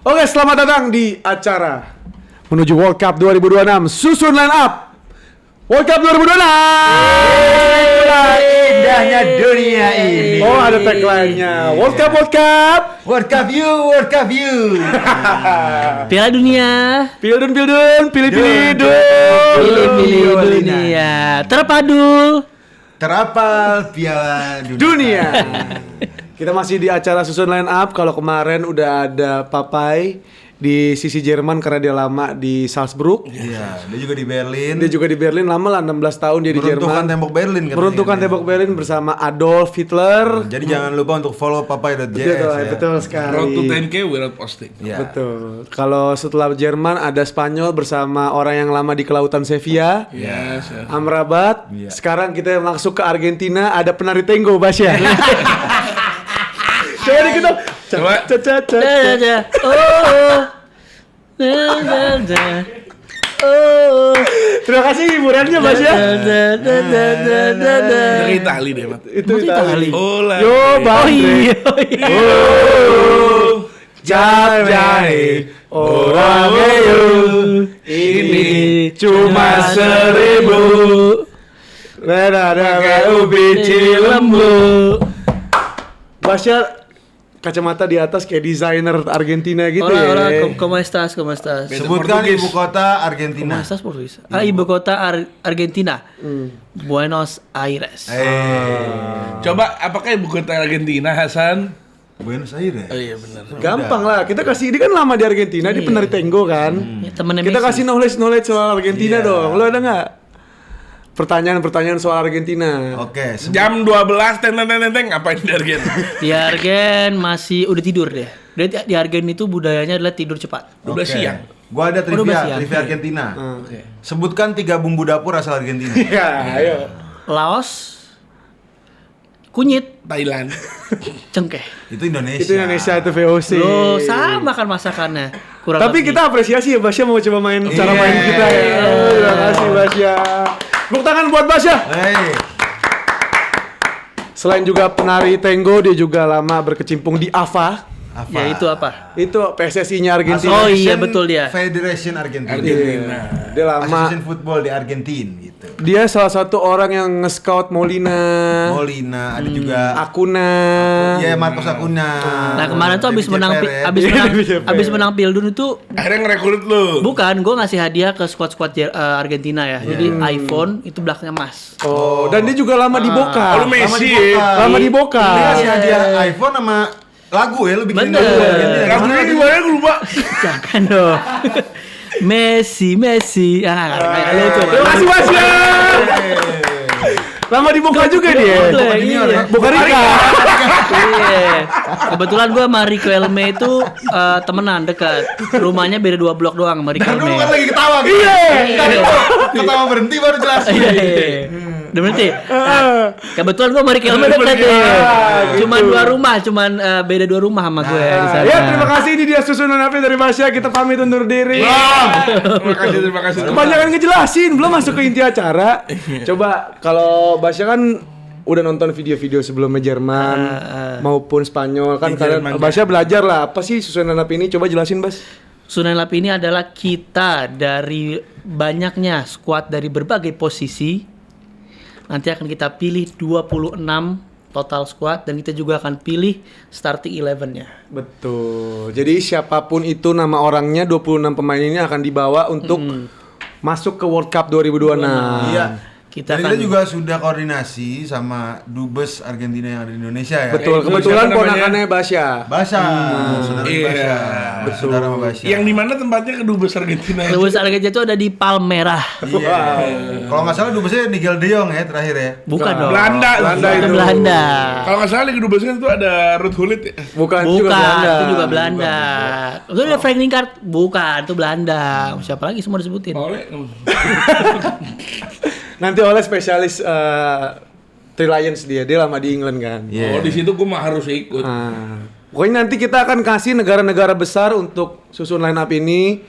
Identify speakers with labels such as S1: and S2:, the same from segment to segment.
S1: Oke, selamat datang di acara menuju World Cup 2026. Susun line up World Cup 2026.
S2: Indahnya dunia ini.
S1: Oh, ada tagline-nya. World Cup, World Cup.
S2: World Cup you, World Cup you.
S3: Piala Dunia.
S1: Pilih-pilih
S3: Dunia. Terpadu.
S2: Terapal Piala
S1: dunia. Kita masih di acara susun line up. Kalau kemarin udah ada Papai di sisi Jerman karena dia lama di Salzburg.
S2: Iya, dia juga di Berlin.
S1: Dia juga di Berlin, lama lah 16 tahun dia di Jerman.
S2: Meruntuhkan tembok Berlin katanya.
S1: Meruntuhkan tembok Berlin bersama Adolf Hitler.
S2: Jadi jangan lupa untuk follow papai.js
S1: Betul,
S2: ya.
S1: betul sekali.
S4: Road to 10K without posting.
S2: Ya.
S1: Betul. Kalau setelah Jerman ada Spanyol bersama orang yang lama di kelautan Sevilla.
S4: Yes.
S1: Amrabat.
S2: Iya.
S1: Sekarang kita masuk ke Argentina, ada penari tango Basya. Coba deh kita.
S4: Coba.
S3: Oh.
S1: Terima kasih hiburannya Basya.
S4: Dari Itali deh, Mat.
S1: Itu
S3: Itu Itali.
S4: Hola.
S1: Yo, Bang.
S4: Oh.
S1: Jap jahe orang ini cuma 1000. Ada ubi cilembu. Basya kacamata di atas kayak desainer Argentina gitu
S3: Hola,
S1: ya.
S3: ¿cómo estás?
S2: Sebutkan
S4: Portugis.
S2: ibu kota
S3: ¿Cómo
S2: Argentina.
S3: estás, Portugis? Ibu kota Argentina. Buenos Aires.
S4: Coba apakah ibu kota Argentina, Hasan?
S2: Buenos Aires.
S4: Oh iya benar.
S1: Gampang lah, kita kasih, ini kan lama di Argentina, dia penari tango kan.
S3: Ya, temennya
S1: Kita
S3: Messi.
S1: kasih knowledge soal Argentina
S2: Iya.
S1: dong. Lo ada nggak pertanyaan soal Argentina?
S2: Oke,
S4: Jam 12 teng ngapain di Argentina?
S3: Di Argen masih udah tidur deh. Di Argen itu budayanya adalah tidur cepat.
S4: Udah
S2: Oke.
S4: siang.
S2: Gua ada
S3: Udah siang.
S2: trivia Argentina.
S4: Oke.
S2: Sebutkan 3 bumbu dapur asal Argentina.
S1: Ya, ayo.
S3: Laos, kunyit,
S4: Thailand.
S3: cengkeh.
S2: Itu Indonesia.
S1: Itu Indonesia, itu VOC.
S3: Loh, sama kan masakannya. Kurang
S1: Tapi
S3: lebih.
S1: kita apresiasi ya Basya mau coba main cara
S2: Iya.
S1: main kita ya. Terima kasih Basya. Tepuk tangan buat Basya.
S2: Hey.
S1: Selain juga penari tango, dia juga lama berkecimpung di AFA.
S2: Apa?
S3: Ya itu apa?
S1: Itu PSSI-nya Argentina.
S3: Oh iya,
S2: Association
S3: betul dia.
S2: Federation Argentina.
S4: Argentina.
S1: Dia lama.
S2: Association Football di Argentina gitu.
S1: Dia salah satu orang yang nge-scout Molina,
S2: Molina, ada juga
S1: Acuna.
S2: ya Marcos Acuna.
S3: Nah kemarin tuh abis
S2: David
S3: menang
S2: Cepere.
S3: abis menang Pildun itu
S4: Akhirnya ngerekrut lu.
S3: bukan, gue ngasih hadiah ke squad Argentina ya. Jadi iPhone itu belakangnya emas.
S1: Oh, dan dia juga lama di Boca.
S4: Oh, lu Messi.
S1: Lama di Boca.
S2: Dia kasih hadiah iPhone sama lagu ya, lu bikin
S3: Bener.
S2: lagu Argentina.
S4: Lagunya gimana gue lupa.
S3: Jangan dong. Messi. Nggak lucu.
S1: Terima kasih Basya. Lama di Boca juga dia.
S3: Boleh, iya.
S1: Boca Rica.
S3: Iya. Kebetulan gue sama Rico Elme itu temenan dekat. Rumahnya beda 2 blok doang sama Rico
S2: Dan lu
S3: Elme.
S2: kan lagi ketawa gitu.
S1: Iya.
S2: Tadi tuh ketawa berhenti baru jelas.
S3: Iya. Udah berhenti. Nah, kebetulan gue sama Rico Elme dekat deh. Cuman 2 rumah, beda 2 rumah sama gue di sana.
S1: Ya, terima kasih, ini dia susunan apa dari Basya. Kita pamit undur diri.
S4: Terima kasih.
S1: Kebanyakan ngejelasin, belum masuk ke inti acara. Coba kalau Basya kan udah nonton video-video sebelumnya Jerman maupun Spanyol kan,
S4: Di
S1: kalian
S4: Jerman,
S1: Basya belajar lah apa sih susunan apa ini, coba jelasin Bas.
S3: Sunan Lap ini adalah kita dari banyaknya skuad dari berbagai posisi. Nanti akan kita pilih 26 total squad dan kita juga akan pilih starting 11-nya.
S1: Betul. Jadi siapapun itu nama orangnya, 26 pemain ini akan dibawa untuk masuk ke World Cup 2026.
S2: Iya.
S3: Kita
S2: Dan
S3: akan
S2: kita juga sudah koordinasi sama Dubes Argentina yang ada di Indonesia ya.
S1: Betul,
S4: itu
S1: kebetulan
S4: siapa namanya?
S1: ponakannya Basya.
S2: Basya, saudara
S4: Iya.
S2: Basya, saudara sama Basya.
S4: Yang di mana tempatnya ke Dubes Argentina?
S3: Lewis Argentina itu ada di Palmerah.
S2: Iya. Kalau nggak salah Dubesnya Nigel de Jong ya terakhir ya.
S3: Bukan dong.
S4: Belanda.
S1: Belanda
S3: Itu
S1: itu.
S3: Belanda.
S4: Kalau nggak salah di Dubes kan itu ada Ruud Gullit ya.
S1: Bukan,
S3: Bukan,
S1: juga Belanda.
S3: itu juga Belanda. Itu ada Frank Rijkaard, bukan, itu Belanda. Siapa lagi semua disebutin?
S4: Boleh.
S1: Nanti oleh spesialis Three Lions dia lama di England kan.
S2: Iya.
S4: Oh di situ gue mah harus ikut.
S1: Pokoknya nanti kita akan kasih negara-negara besar untuk susun line up ini.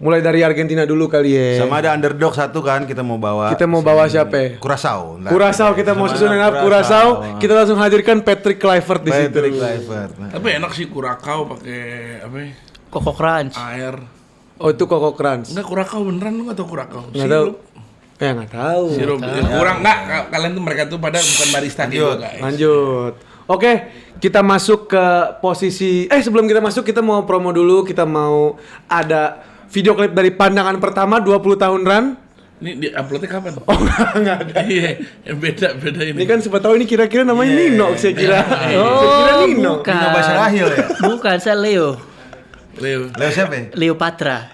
S1: Mulai dari Argentina dulu kali ya.
S2: Sama ada underdog satu kan kita mau bawa.
S1: Kita mau bawa siapa ya?
S2: Curaçao.
S1: Curaçao, kita mau susun line up Curaçao. Kita langsung hadirkan Patrick Kluivert di situ.
S2: Patrick Kluivert.
S4: Tapi enak sih Kurakau pakai apa ya?
S3: Coco Crunch.
S4: Air.
S1: Oh itu Coco Crunch.
S4: Enggak Kurakau beneran lu enggak tahu Kurakau?
S1: Nggak tahu. Nggak tahu.
S4: Sirup. Kurang enggak kalian tuh mereka tuh pada bukan barista gitu guys.
S1: Lanjut. Oke, kita masuk ke posisi. Sebelum kita masuk kita mau promo dulu. Kita mau ada video klip dari pandangan pertama 20 tahun run.
S4: Ini di uploadnya kapan?
S1: Oh nggak ada.
S4: Iya, beda ini.
S1: Ini kan siapa tahu ini kira-kira namanya Nino saya kira. Saya kira Nino.
S3: Bukan.
S2: Nino Basarahil ya?
S3: Bukan, saya Leo.
S4: Leo.
S2: Leo siapa ya?
S3: Leo Patra.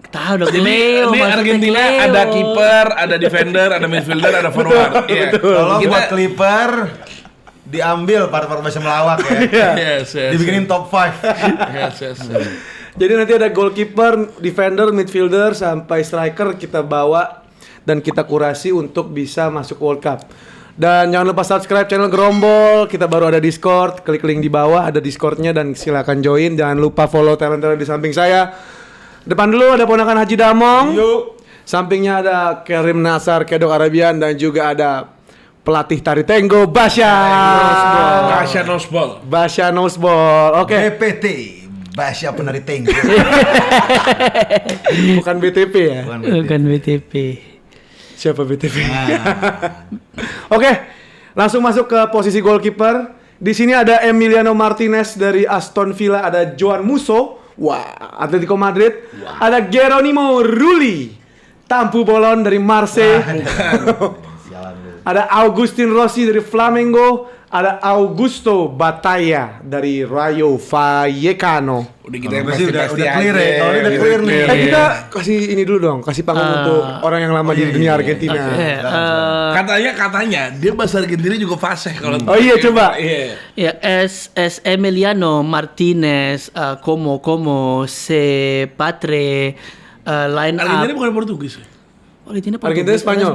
S3: Tahu dong
S4: Ini,
S3: Leo.
S4: ini
S3: maksudnya
S4: Argentina
S3: Leo.
S4: ada kiper, ada defender, ada midfielder, ada forward. Iya.
S2: Kalau
S4: Kita
S2: buat Clipper diambil part-part bahasa melawak ya.
S4: yes.
S2: Dibikinin top 5.
S4: Yes.
S1: Jadi nanti ada goalkeeper, defender, midfielder sampai striker kita bawa dan kita kurasi untuk bisa masuk World Cup. Dan jangan lupa subscribe channel Gerombol. Kita baru ada Discord, klik link di bawah ada Discordnya dan silakan join. Jangan lupa follow talent-talent di samping saya. Depan dulu ada ponakan Haji Damong. Sampingnya ada Karim Nasar, Kedok Arabian dan juga ada pelatih tari tango Basya.
S4: Basya Nosbol.
S1: Basya Nosbol. Oke.
S2: BPT Basya penari tango.
S1: Bukan BTP ya.
S3: Bukan BTP.
S1: Siapa BTP? Oke, langsung masuk ke posisi goalkeeper. Di sini ada Emiliano Martinez dari Aston Villa, ada Joan Musso, Atletico Madrid, ada Geronimo Rulli, Tampu Bolon dari Marseille, ada Agustin Rossi dari Flamengo, ada Augusto Batalla dari Rayo Vallecano.
S4: Udah kita
S2: Kalau udah
S4: pasti
S2: clear ya. Kalau udah clear nih.
S1: Kita kasih ini dulu dong, kasih panggung untuk orang yang lama di dunia Argentina.
S4: Katanya dia bahasa Argentina juga fasih kalau.
S1: Oh iya coba.
S4: Iya.
S3: Ya, es Emiliano Martinez, como se patre, line
S4: Argentina
S3: up.
S4: bukan Portugis.
S3: Argentina
S1: Spanyol.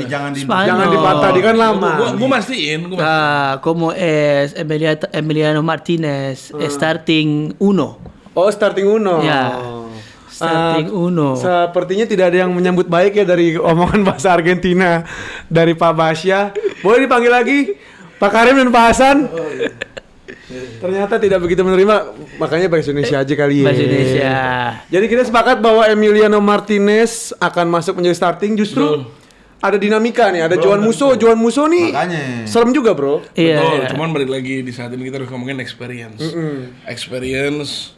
S2: Jangan di
S3: Spanyol.
S1: Jangan dipatah, di kan lama.
S4: Gua mastiin.
S3: Como es Emiliano Martinez, starting uno.
S1: Oh, starting uno.
S3: Ya. Starting uno.
S1: Sepertinya tidak ada yang menyambut baik ya dari omongan bahasa Argentina dari Pak Basya. Boleh dipanggil lagi Pak Karim dan Pak Hasan. Ternyata tidak begitu menerima, makanya bahasa Indonesia aja kali ya.
S3: Bahasa Indonesia.
S1: Jadi kita sepakat bahwa Emiliano Martinez akan masuk menjadi starting. Justru ada dinamika nih, ada Joan Musso. Joan Musso nih
S2: Makanya.
S1: serem juga bro.
S3: Iya.
S4: Betul,
S3: Iya.
S4: cuman balik lagi di saat ini kita harus ngomongin experience. Experience.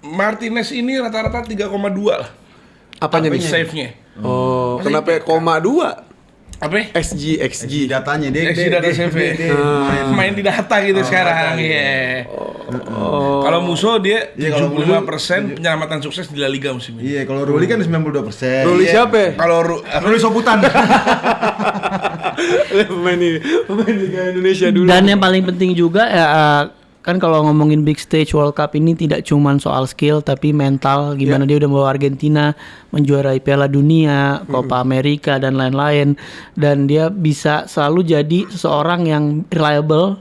S4: Martinez ini rata-rata 3,2 lah.
S1: Apanya nih?
S4: Save-nya.
S1: Oh, kenapa koma 2?
S4: Apa?
S1: XG.
S2: Datanya dia
S4: Exit data CV. Main di data gitu sekarang. Iya. Kalau Musso dia
S2: Iya, kalau
S4: 75% penyelamatan sukses di La Liga musim ini.
S2: Iya, kalau Ruli kan 92%.
S1: Ruli siapa?
S4: Kalau
S2: Ruli Soputan.
S1: pemain Liga Indonesia dulu.
S3: Dan yang paling penting juga kan kalau ngomongin big stage World Cup ini tidak cuman soal skill tapi mental, gimana dia udah bawa Argentina menjuarai Piala Dunia, Copa America dan lain-lain, dan dia bisa selalu jadi seseorang yang reliable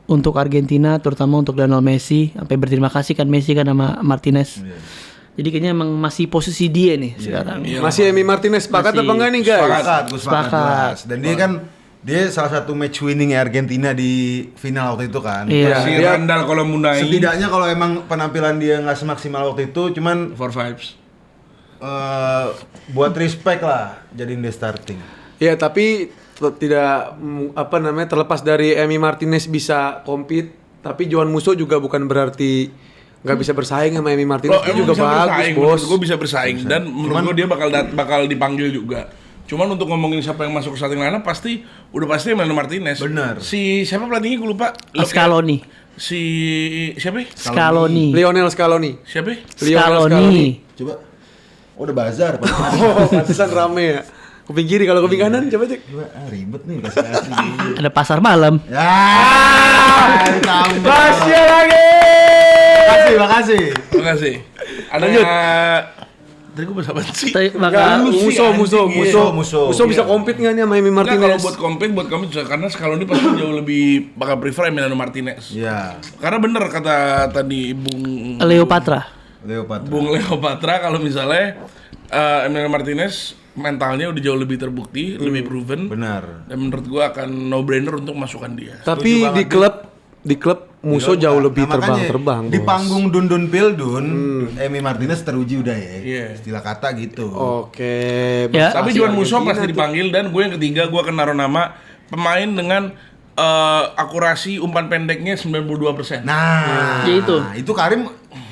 S3: untuk Argentina, terutama untuk Lionel Messi. Sampai berterima kasih kan Messi kan sama Martinez. Jadi kayaknya emang masih posisi dia nih sekarang.
S1: Masih Emi Martinez sepakat
S3: Masih.
S1: apa enggak nih guys?
S2: Gue sepakat
S3: Sepakat.
S2: jelas. Dan dia salah satu match winning Argentina di final waktu itu kan.
S3: Iya.
S4: si
S1: Dia-
S4: Randall kalau Munai
S2: Setidaknya kalau emang penampilan dia nggak semaksimal waktu itu, cuman
S4: for vibes.
S2: buat respect lah jadiin dia starting.
S1: Ya tapi tidak terlepas dari Emi Martinez bisa compete, tapi Joan Musso juga bukan berarti nggak bisa bersaing sama Emi Martinez. Dia juga bagus bos.
S4: Gue bisa bersaing dan menurut gue dia bakal dipanggil juga. Cuman untuk ngomongin siapa yang masuk ke starting lineup udah pasti Emiliano Martinez.
S2: Bener.
S4: Si siapa pelatihnya gue lupa.
S3: Scaloni.
S4: Si siapa?
S3: Scaloni.
S1: Lionel Scaloni.
S4: Siapa?
S1: Lionel
S3: Scaloni.
S2: Coba. Oh, udah bazar.
S1: Oh, pantesan rame ya. Kuping kiri, kalau kuping kanan coba cek.
S2: Ribet nih kasih.
S3: Ada pasar malam.
S2: Ya, ditambah.
S1: Basya lagi.
S2: Makasih.
S4: Makasih. Ada tadi gue bahasa apa sih?
S1: Musso bisa compete nggak nih sama Emi
S4: Enggak,
S1: Martinez?
S4: kalau buat compete bisa karena Scaloni pasti jauh lebih bakal prefer Emiliano Martinez.
S2: Iya.
S4: Karena bener kata tadi
S3: Leo Patra.
S4: Bung Leopatra kalau misalnya Emiliano Martinez mentalnya udah jauh lebih terbukti, lebih proven.
S2: Benar.
S4: Dan menurut gua akan no brainer untuk masukkan dia.
S1: Tapi di klub Musso
S2: Iya,
S1: jauh
S2: Pak.
S1: lebih
S2: Nah, makanya
S1: terbang.
S2: di
S1: Bos.
S2: panggung Dun Pildun, Emi Martinez teruji udah ya.
S4: Iya.
S2: Istilah kata gitu.
S1: Oke.
S3: Ya.
S4: Tapi
S1: Masih
S4: Juan Musso
S1: Argentina
S4: pasti
S1: tuh.
S4: dipanggil, dan gue yang ketiga gue akan naruh nama pemain dengan akurasi umpan pendeknya 92%.
S2: Nah,
S3: Ya itu.
S2: Karim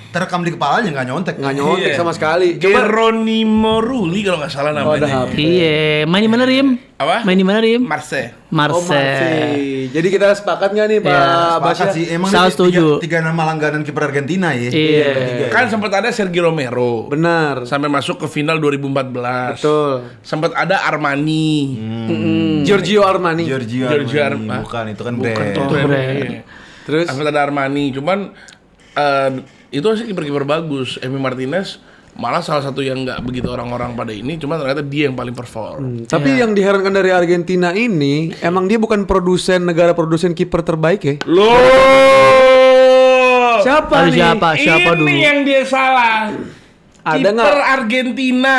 S2: terekam di kepalanya nggak nyontek.
S1: Nggak nyontek
S4: Iya.
S1: sama sekali. Coba
S4: Geronimo Rulli kalau nggak salah
S1: Oh, ada
S4: namanya.
S1: HP.
S3: Iya, main di mana Rim?
S4: Apa?
S3: Main di mana Rim?
S4: Marseille.
S1: Oh, Marseille.
S3: Marseille.
S1: Jadi kita sepakat nggak nih Pak
S3: Iya,
S2: Sepakat
S1: Basya?
S2: sih. Emang
S3: Saya
S2: ini
S3: setuju.
S2: tiga nama langganan kiper Argentina ya.
S3: Iya.
S2: Tiga ya?
S4: Kan sempat ada Sergio Romero.
S1: Benar.
S4: Sampai masuk ke final 2014.
S1: Betul.
S4: Sempat ada Armani.
S1: Giorgio Armani.
S2: Giorgio
S4: Giorgio
S2: Armani.
S4: Armani.
S2: Bukan, itu kan
S4: Bukan
S2: brand.
S4: tuh
S3: brand.
S4: Iya.
S1: Terus
S4: Sempat ada Armani, cuman itu sih kiper-kiper bagus. Emi Martinez malah salah satu yang nggak begitu orang-orang pada ini, cuma ternyata dia yang paling perform.
S1: tapi yang diherankan dari Argentina ini, emang dia bukan negara produsen kiper terbaik ya?
S4: Loh.
S1: Siapa
S3: Aduh,
S1: nih?
S3: siapa
S4: Ini
S3: dulu?
S4: yang dia salah.
S1: Ada
S4: Kiper
S1: nggak?
S4: Argentina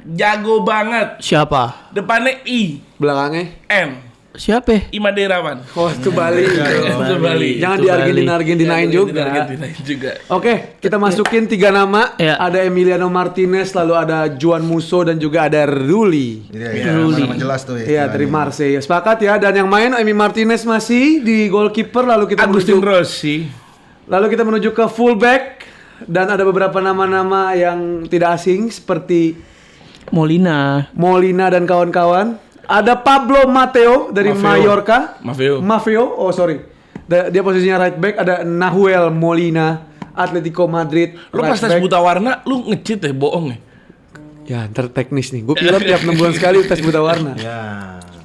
S4: jago banget.
S3: Siapa?
S4: Depannya I,
S1: Belakangnya?
S4: M,
S3: Siapa?
S4: Imaderawan.
S1: Oh, itu Bali.
S4: Itu Bali.
S1: Jangan
S3: Itu
S1: di Argentinain juga.
S4: Argentinain juga.
S1: Oke, kita masukin 3 nama.
S3: Ya.
S1: Ada Emiliano Martinez, lalu ada Juan Musso dan juga ada Rulli.
S2: Iya,
S3: Rulli.
S2: nama jelas tuh ya.
S1: Iya, dari Marseille. Sepakat ya. Dan yang main Emi Martinez masih di goalkeeper, lalu kita
S4: Agustin
S1: menuju
S4: Rossi.
S1: ke fullback, dan ada beberapa nama-nama yang tidak asing seperti
S3: Molina.
S1: Molina dan kawan-kawan. Ada Pablo Mateo dari
S4: Maffeo.
S1: Mallorca.
S4: Maffeo.
S1: Oh sorry. Dia posisinya right back. Ada Nahuel Molina, Atletico Madrid.
S4: Lu pas
S1: right
S4: tes
S1: back.
S4: buta warna, lu nge-cheat ya, bohong ya?
S1: Ya, ntar teknis nih. Gue pilot tiap 6 bulan sekali tes buta warna.
S2: Ya.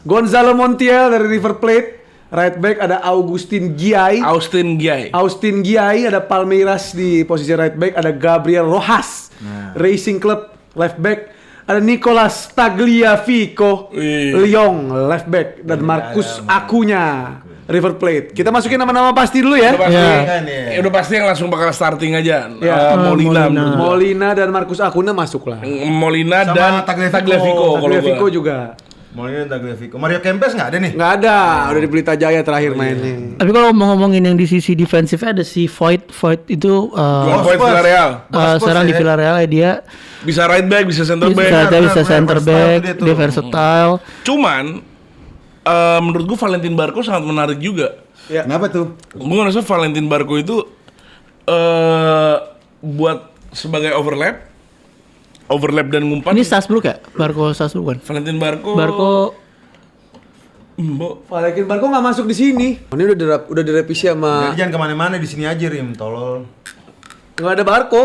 S1: Gonzalo Montiel dari River Plate. Right back ada Austin Giai. Austin Giai, ada Palmeiras di posisi right back. Ada Gabriel Rojas, Racing Club left back. Ada Nicolas Tagliafico,
S4: Wih.
S1: Lyon left back, dan Marcus Acuna, River Plate. Kita masukin nama-nama pasti dulu ya.
S4: Udah pasti,
S3: Ya.
S2: Kan ya.
S4: udah pasti yang langsung bakal starting aja.
S1: Ya.
S4: Molina,
S3: Molina.
S4: menurut gua.
S1: Molina dan Marcus Acuna masuk lah.
S4: Molina
S2: Sama
S4: dan
S2: Tagliafico.
S4: Tagliafico kalau
S1: Tagliafico
S4: gua.
S1: juga.
S2: Molina dan Tagliafico. Mario Kempes nggak ada nih?
S1: Nggak ada, udah di Pelita Jaya terakhir mainnya.
S3: Tapi kalau mau ngomongin yang di sisi defensif ada si Voigt itu
S4: Juan Voigt
S2: Spurs.
S4: Villarreal.
S2: Spurs
S3: sekarang di
S2: ya.
S3: Villarreal ya, dia
S4: Bisa right back, bisa center back.
S3: bisa center
S2: versatile
S3: back,
S2: dia tuh.
S3: dia versatile.
S4: Cuman menurut gua Valentin Barco sangat menarik juga.
S1: Ya.
S2: Kenapa tuh?
S4: Gue ngerasa Valentin Barco itu buat sebagai overlap dan ngumpan.
S3: Ini Salzburg ya? Barco Salzburg kan?
S4: Valentin Barco. Mbok.
S1: Valentin Barco nggak masuk di sini. Ini udah direvisi sama.
S2: Jadi jangan kemana-mana, di sini aja Rim, tolol.
S1: Nggak ada Barco.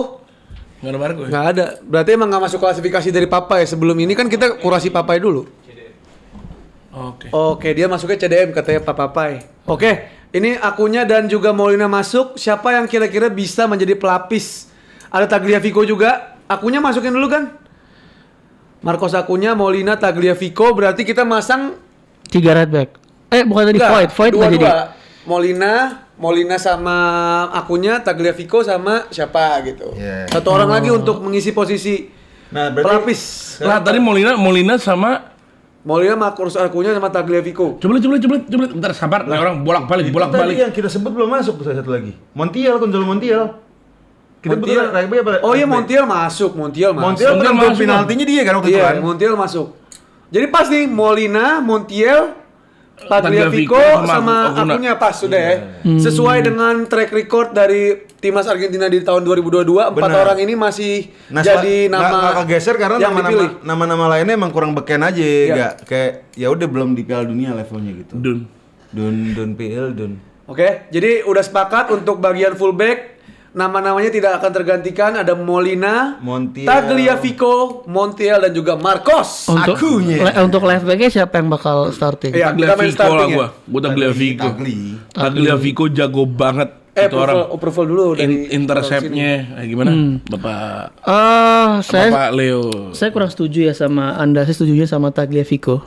S4: Nggak ada Barco ya?
S1: Nggak ada. Berarti emang nggak masuk klasifikasi dari Papai. Sebelum ini kan kita kurasi Papai dulu.
S4: Oke.
S1: Oke, dia masuknya CDM katanya Pak Papai. Oke, ini Akunya dan juga Molina masuk. Siapa yang kira-kira bisa menjadi pelapis? Ada Tagliafico juga. Akunya masukin dulu kan? Marcos Akunya, Molina, Tagliafico. Berarti kita masang
S3: 3 right back. Bukan tadi
S1: enggak,
S3: Voigt nggak jadi.
S1: dua-dua. Molina sama Akunya, Tagliafico sama siapa gitu.
S2: Yeah.
S1: Satu orang lagi untuk mengisi posisi
S2: Nah, berarti
S1: pelapis.
S4: Nah, tadi Molina sama
S1: Molina, Marcos Akunya sama Tagliafico.
S4: coba. Bentar, sabar. Nih orang bolak-balik.
S2: tadi yang kita sebut belum masuk tuh satu lagi. Gonzalo Montiel. Kita
S1: Montiel.
S2: betul right back apa?
S1: Oh iya,
S2: right back?
S1: Montiel masuk.
S2: Montiel
S4: Montiel
S2: penentu
S4: masuk,
S2: penaltinya dia kan waktu itu
S1: Iya,
S2: kan.
S1: Montiel masuk. Jadi pas nih Molina, Montiel, Tagliafico
S4: Tagliafico
S1: sama
S4: sama
S1: Akunya pas sudah ya. Sesuai dengan track record dari timnas Argentina di tahun 2022, 4
S2: Benar.
S1: orang ini masih
S2: Nah,
S1: jadi
S2: nggak
S1: nama
S2: kegeser karena
S1: yang dipilih.
S2: nama-nama lainnya emang kurang beken aja,
S1: Iya.
S2: nggak kayak ya udah belum di Piala Dunia levelnya gitu. Dun PL.
S1: Oke, jadi udah sepakat untuk bagian fullback. Nama-namanya tidak akan tergantikan. Ada Molina,
S2: Montiel.
S1: Tagliafico, Montiel dan juga Marcos.
S2: Akunya.
S3: Untuk left backnya siapa yang bakal starting?
S1: Iya, kita main
S4: Tagliafico lah
S1: starting ya.
S4: gua Tagliafico. Tagliafico jago banget. Itu orang
S1: approval dulu dari
S4: interceptnya gimana? Bapak
S3: Saya
S4: Leo.
S3: saya kurang setuju ya sama Anda. Saya setujunya sama Tagliafico.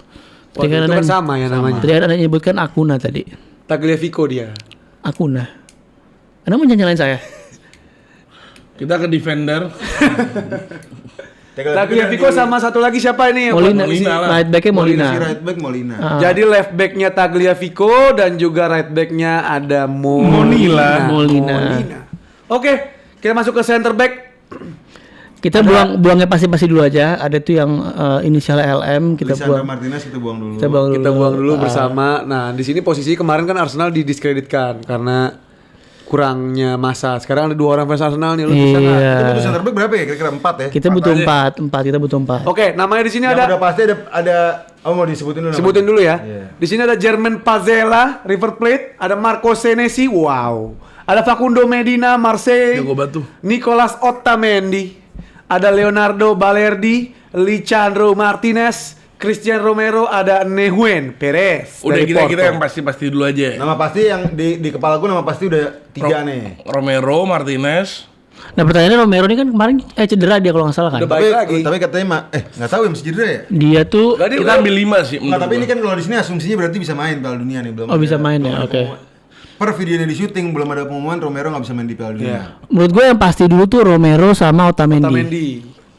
S1: Wah, itu kan sama ya namanya.
S3: Tadi Anda nyebutkan Acuna tadi.
S1: Tagliafico dia.
S3: Acuna. Anda mau nyalain saya?
S4: Kita ke defender.
S1: Tagliafico sama satu lagi siapa ini?
S3: Molina,
S4: Molina lah.
S3: right backnya Molina.
S2: Si right back Molina.
S1: Jadi left backnya Tagliafico dan juga right backnya ada
S4: Molina.
S3: Molina.
S1: Oke, kita masuk ke center back.
S3: Kita buangnya pasti dulu aja. Ada tuh yang inisial LM kita
S2: Lisandro
S3: buang.
S2: Martinez kita buang dulu.
S1: Kita buang dulu bersama. Nah, di sini posisi kemarin kan Arsenal didiskreditkan karena kurangnya masa. Sekarang ada 2 orang fans Arsenal nih, lu bisa nggak?
S3: Iya.
S2: Kita butuh center back berapa ya? Kira-kira 4 ya?
S3: Kita butuh 4, kita butuh 4.
S1: Oke, namanya di sini
S2: Yang
S1: ada
S2: udah pasti ada mau disebutin dulu.
S1: sebutin dulu ya.
S2: Iya.
S1: Di sini ada Jermaine Pazzella, River Plate, ada Marco Senesi, wow. Ada Facundo Medina, Marseille.
S4: Jago batu.
S1: Nicolas Otamendi, ada Leonardo Balerdi, Lisandro Martinez, Christian Romero, ada Nehuen Perez.
S4: Udah
S1: dari
S4: kita
S1: Porto.
S4: yang pasti dulu aja.
S2: Nama pasti yang di kepala gue nama pasti udah 3 nih.
S4: Romero, Martinez.
S3: Nah pertanyaannya Romero ini kan kemarin cedera dia kalau nggak salah kan.
S1: Udah baik lagi.
S2: Tapi katanya nggak tahu ya masih cedera ya?
S3: Dia tuh
S1: Tadi
S4: Kita ambil 5 sih.
S2: Nggak, tapi ini kan kalau di sini asumsinya berarti bisa main Piala Dunia nih belum.
S3: bisa main ya, oke.
S2: Per videonya di syuting belum ada pengumuman Romero nggak bisa main di Piala Dunia.
S1: Iya.
S3: Menurut gue yang pasti dulu tuh Romero sama Otamendi.
S1: Otamendi.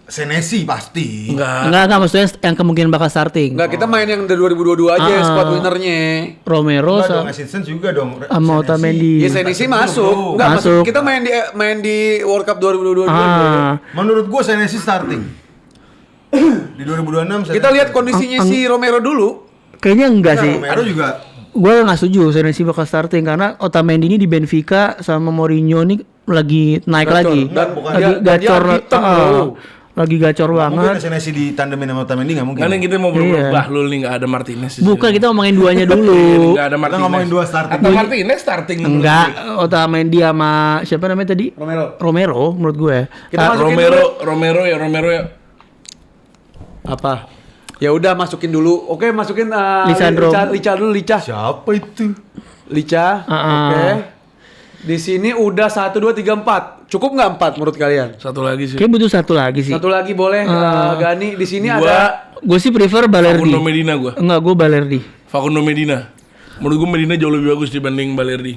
S2: Senesi pasti.
S4: Enggak.
S3: Enggak maksudnya yang kemungkinan bakal starting.
S1: Enggak, kita main yang dari 2022 aja squad winnernya.
S3: Romero
S2: Enggak dong,
S3: sama
S2: assistance juga dong.
S3: sama Otamendi.
S1: Ya Senesi masuk. Enggak
S3: Masuk.
S1: Kita main di World Cup 2022.
S2: Menurut gua Senesi starting. Di 2026
S1: Kita lihat kondisinya si Romero dulu.
S3: Kayaknya enggak sih.
S2: Romero juga
S3: Gue nggak setuju Senesi bakal starting karena Otamendi ini di Benfica sama Mourinho ini lagi naik
S1: Gacor.
S3: lagi.
S1: Dan
S2: bukan.
S3: Lagi
S1: dia
S3: gacor.
S1: hitam, bro.
S3: Lagi gacor
S2: mungkin
S3: banget.
S2: Senesi di tandemin sama Otamendi nggak mungkin.
S4: Karena kita mau Bahlul nih, nggak ada Martinez di sini.
S3: Bukan, kita ngomongin duanya dulu.
S4: Nggak ada
S2: Kita
S4: Martinez.
S2: ngomongin 2 starting.
S4: Atau Martinez starting.
S3: Enggak, Otamendi sama siapa namanya tadi? Romero menurut gue.
S1: Kita masukin
S4: Romero ya.
S1: Apa? Ya udah masukin dulu. Oke, masukin
S3: Lisandro.
S1: Lica dulu, Lica.
S2: Siapa itu?
S1: Lica. Oke. Di sini udah 1 2 3 4. Cukup nggak 4 menurut kalian?
S4: Satu lagi sih.
S3: Kayak butuh satu lagi sih.
S1: Satu lagi boleh Gani. Di sini
S4: Gua
S1: ada
S3: Gue sih prefer Balerdi.
S4: Facundo Medina gua.
S3: Enggak, gue Balerdi.
S4: Facundo Medina. Menurut gua Medina jauh lebih bagus dibanding Balerdi.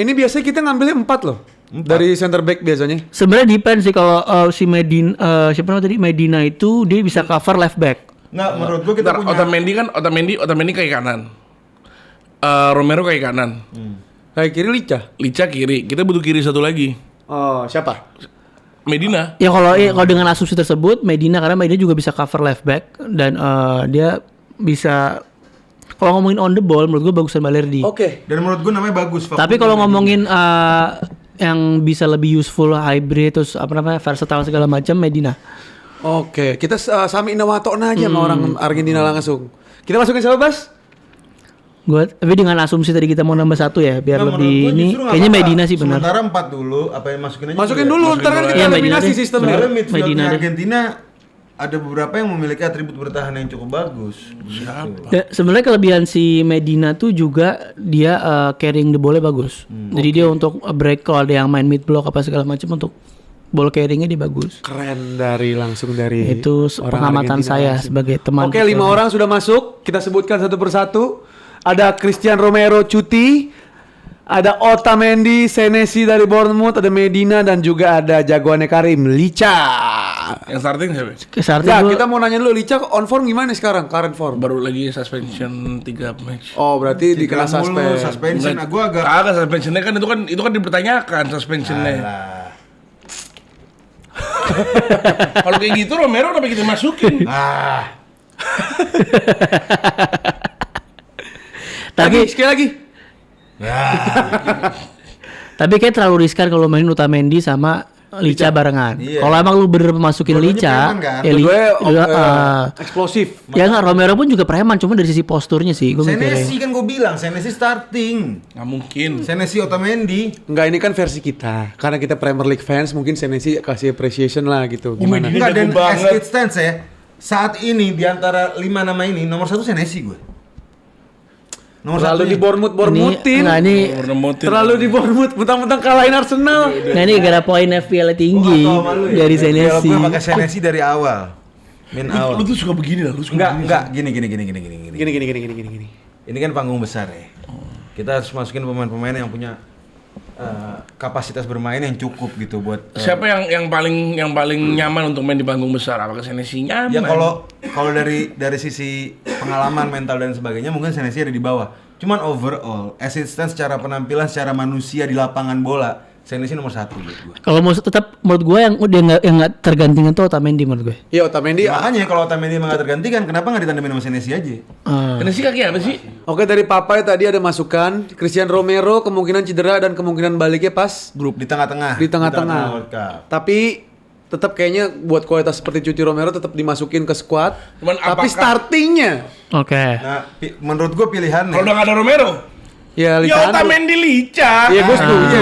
S1: ini biasanya kita ngambilnya 4 loh. Dari center back biasanya.
S3: Sebenarnya depend sih kalau si Medina siapa namanya tadi Medina itu dia bisa cover left back.
S2: Nggak, menurut gua kita
S4: Bentar,
S2: punya
S4: Otamendi kayak kanan. Romero kayak kanan.
S1: Kayak kiri Lica.
S4: Lica kiri. Kita butuh kiri satu lagi.
S1: Oh, siapa?
S4: Medina.
S3: Ya kalau dengan asumsi tersebut Medina karena Medina juga bisa cover left back dan dia bisa kalau ngomongin on the ball menurut gue bagusan Balerdi.
S1: Oke.
S2: dan menurut gua namanya bagus.
S3: Tapi kalau ngomongin yang bisa lebih useful hybrid terus apa namanya versatile segala macam Medina.
S1: Oke, kita sami Inawatona aja sama orang Argentina langsung. Kita masukin siapa, Bas?
S3: Gua tapi dengan asumsi tadi kita mau nambah satu ya biar
S2: Nggak,
S3: lebih
S2: menurut gua
S3: ini
S2: justru nggak
S3: kayaknya
S2: apa-apa.
S3: Medina sih benar.
S2: Sementara 4 dulu, apa yang masukin aja?
S1: Masukin
S2: juga.
S1: dulu, ntar kan kita
S3: Iya, Medina
S1: eliminasi
S3: deh.
S1: sistemnya.
S2: Sebenarnya
S3: Medina
S2: midfieldnya
S3: deh.
S2: Argentina ada beberapa yang memiliki atribut bertahan yang cukup bagus. Siapa?
S3: Dan sebenarnya kelebihan si Medina tuh juga dia carrying the ball-nya bagus. Jadi dia untuk break kalau ada yang main mid block apa segala macam untuk ball carrying-nya dia bagus.
S1: Keren langsung dari
S3: Itu
S1: orang
S3: pengamatan
S1: Argentina
S3: saya
S1: langsung.
S3: sebagai teman.
S1: Oke, 5 orang sudah masuk. Kita sebutkan satu persatu. Ada Christian Romero cuti, ada Otamendi, Senesi dari Bournemouth, ada Medina dan juga ada jagoannya Karim, Lica.
S4: Yang starting siapa?
S3: Starting
S1: Ya,
S3: gua-
S1: kita mau nanya dulu Lica on form gimana sekarang? Current form.
S4: Baru lagi suspension 3 match.
S1: Oh, berarti dikena
S2: suspension. Nah, gua agak
S4: Kagak suspensionnya kan itu kan dipertanyakan suspensionnya. Kalau kayak gitu Romero kenapa kita masukin?
S3: tapi
S1: sekali lagi.
S3: tapi kayak terlalu riskan kalau mainin Otamendi sama Lica barengan.
S2: Iya.
S3: Kalau emang lu bener masukin
S2: Dua-duanya
S3: Lica,
S2: preman kan?
S3: ya
S1: Dua-duanya eksplosif.
S3: ya nggak Romero pun juga preman, cuma dari sisi posturnya sih gue mikirnya.
S2: Senesi kan gua bilang, Senesi starting.
S4: Nggak mungkin.
S2: Senesi Otamendi.
S1: Enggak, ini kan versi kita. Karena kita Premier League fans, mungkin Senesi kasih appreciation lah gitu. Gimana?
S4: Ini
S2: Enggak, dan
S4: jago banget.
S2: as it stands ya. Saat ini di antara 5 nama ini nomor 1 Senesi gue. Nomor
S1: Terlalu di
S2: satunya.
S1: Bournemouth-Bournemouthin.
S3: Nggak ini,
S1: Terlalu di Bournemouth, mentang-mentang kalahin Arsenal.
S3: nah ini gara poin FPL tinggi
S2: Gua nggak tahu sama lu ya.
S3: dari
S2: Kalau
S3: Senesi.
S2: gue pakai Senesi dari awal.
S4: Lu tuh suka begini lah, lu suka begini.
S2: Enggak, gini.
S1: Gini.
S2: Ini kan panggung besar ya. Kita harus masukin pemain-pemain yang punya kapasitas bermain yang cukup gitu buat
S4: Siapa yang paling nyaman untuk main di panggung besar? Apakah Senesi nyaman?
S2: ya kalau dari sisi pengalaman mental dan sebagainya mungkin Senesi ada di bawah. Cuman overall, as it stands secara penampilan, secara manusia di lapangan bola, Senesi nomor 1 buat gue.
S3: Kalau mau tetap menurut gue yang udah nggak tergantikan tuh Otamendi menurut gue.
S1: Iya, Otamendi.
S2: Makanya kalau Otamendi emang gak tergantikan, kenapa nggak ditandamin sama Senesi aja?
S4: Senesi kaki apa sih?
S1: Oke, dari Papai tadi ada masukan Christian Romero kemungkinan cedera dan kemungkinan baliknya pas
S2: Grup di tengah-tengah.
S1: di tengah-tengah.
S2: World Cup.
S1: Tapi tetap kayaknya buat kualitas seperti Cuti Romero tetap dimasukin ke squad.
S4: Cuman
S1: Tapi
S4: apakah-
S1: startingnya
S3: Oke.
S2: Nah, menurut gue pilihannya
S4: Kalau udah nggak ada Romero,
S1: ya
S4: ya
S1: Lisandro.
S4: Otamendi Lica.
S1: Iya,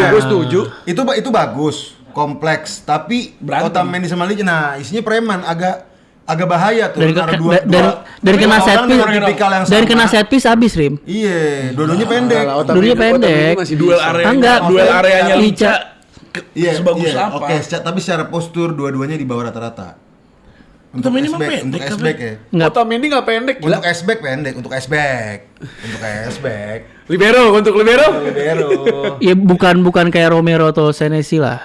S1: gue setuju.
S2: itu bagus, kompleks, tapi
S4: Berantem.
S2: Otamendi sama Liga, nah isinya preman, agak bahaya tuh.
S3: Dari
S2: Naruh
S3: dari kena
S2: orang
S3: set piece,
S2: dengan tipikal yang
S3: dari
S2: sama.
S3: kena set piece habis Rim.
S2: Iya, dua-duanya pendek.
S1: Alah, Otamendi-
S3: Dulunya pendek.
S1: Otamendi masih
S4: Duel
S1: bisa.
S4: areanya,
S3: Enggak,
S4: duel
S3: oke.
S4: areanya
S3: Lica.
S4: Lica.
S2: Iya,
S4: Sebagus
S2: iya,
S4: apa?
S2: Oke, tapi secara postur dua-duanya di bawah rata-rata.
S4: Otamendi mah
S2: S-back,
S4: pendek,
S2: untuk
S4: apa?
S2: S-back ya.
S3: Nggak.
S1: Otamendi nggak pendek, gila.
S2: Untuk S-back pendek, untuk S-back. Untuk S-back.
S1: Libero, untuk Libero.
S2: Libero.
S3: Ya bukan kayak Romero atau Senesi lah.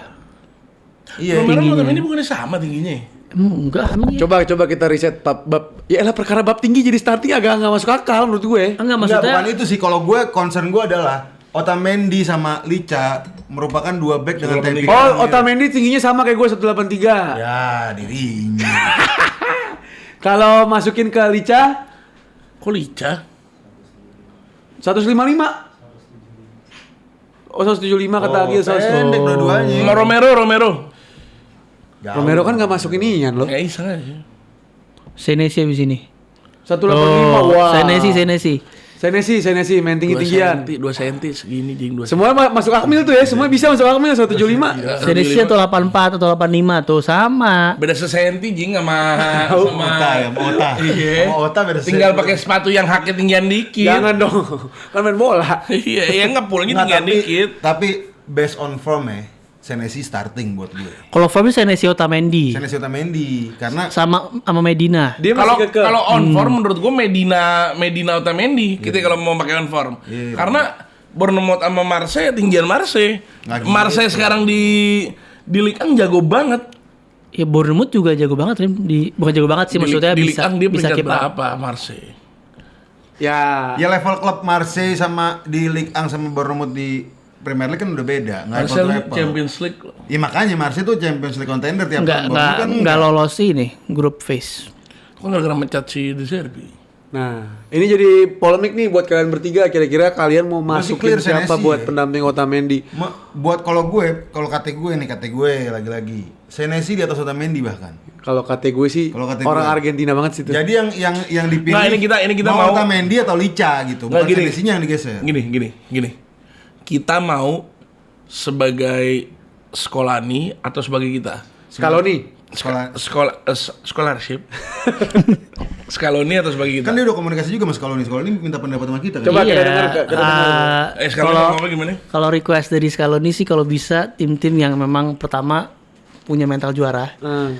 S2: Iya.
S4: Romero sama Otamendi bukannya sama tingginya?
S3: Enggak, emang iya.
S1: Coba kita riset bab. Ya elah perkara bab tinggi jadi starting agak nggak masuk akal menurut gue.
S3: Enggak
S2: Enggak,
S3: maksudnya.
S2: bukan itu sih. Kalau gue, concern gue adalah Otamendi sama Lica merupakan dua back dengan teknik.
S1: Oh, Otamendi tingginya sama kayak gue 183.
S2: Ya, dirinya.
S1: Kalau masukin ke Lica
S4: Kok Lica?
S1: 155. Oh, 175 kata Agil.
S2: Pendek dua-duanya.
S4: Sama Romero.
S1: Romero kan nggak masuk inian loh.
S4: Ya iseng aja.
S3: Senesi habis ini.
S1: 185.
S3: Oh,
S1: Wah. Senesi main
S4: 2
S1: tinggi-tinggian.
S4: senti segini ding 2
S1: Semua masuk Akmil tuh ya, semua bisa masuk Akmil 175.
S3: Senesi atau 84 atau 85 tuh sama.
S4: Beda sesenti jing sama
S2: Ota ya, sama Ota.
S4: Iya.
S2: Sama Ota beda
S4: Tinggal
S2: set.
S4: pakai sepatu yang haknya tinggian dikit.
S1: Jangan dong. Kan main bola.
S4: Iya, nggak pulangnya
S2: Nggak,
S4: tinggian dikit.
S2: tapi based on form ya, Senesi starting buat gue.
S3: Kalau form Senesi Otamendi
S2: Senesi Otamendi karena
S3: sama sama
S1: Dia
S4: Kalau
S1: masih keke.
S4: kalau on form menurut gua Medina Otamendi kita kalau mau pakai on form.
S2: Iya.
S4: Karena Bournemouth sama Marseille tinggian Marseille.
S2: Nggak gitu.
S4: Marseille sekarang di Ligue 1 jago banget.
S3: ya Bournemouth juga jago banget Rim. Bukan jago banget sih maksudnya
S4: di
S3: bisa
S4: Ligue 1 dia
S3: bisa
S4: peringkat
S3: keep up.
S4: berapa Marseille?
S1: Ya.
S2: ya level klub Marseille sama di Ligue 1 sama Bournemouth di Premier League kan udah beda, nggak
S4: Marseille
S2: level.
S4: Champions League.
S2: Iya makanya Marseille tuh Champions League contender tiap tahun.
S3: Nggak
S2: Bournemouth
S3: nggak lolos ini grup phase.
S4: Kok gara-gara mecat si De Zerbi?
S1: Nah, ini jadi polemik nih buat kalian bertiga. Kira-kira kalian mau
S2: Masih
S1: masukin
S2: clear
S1: siapa
S2: Senesi
S1: buat
S2: ya?
S1: pendamping Otamendi?
S2: Buat kalau kata gue lagi-lagi Senesi di atas Otamendi bahkan.
S1: Kalau kata gue sih
S2: Kalau kata
S1: orang
S2: gue.
S1: Argentina banget sih tuh.
S2: Jadi yang dipilih
S4: Nah, ini kita mau-
S2: Otamendi atau Lica gitu,
S4: Nggak,
S2: bukan
S4: gini.
S2: Senesinya yang digeser.
S4: Gini. Kita mau sebagai Skolani atau sebagai kita?
S1: Scaloni.
S4: Scholarship. Scaloni atau sebagai kita?
S2: Kan dia udah komunikasi juga sama Scaloni minta pendapat sama kita kan.
S1: Coba kita
S3: Iya,
S1: dengar, kita dengar.
S4: Scaloni
S3: kalau
S4: ngomong gimana?
S3: kalau request dari Scaloni sih kalau bisa tim-tim yang memang pertama punya mental juara.
S1: Hmm.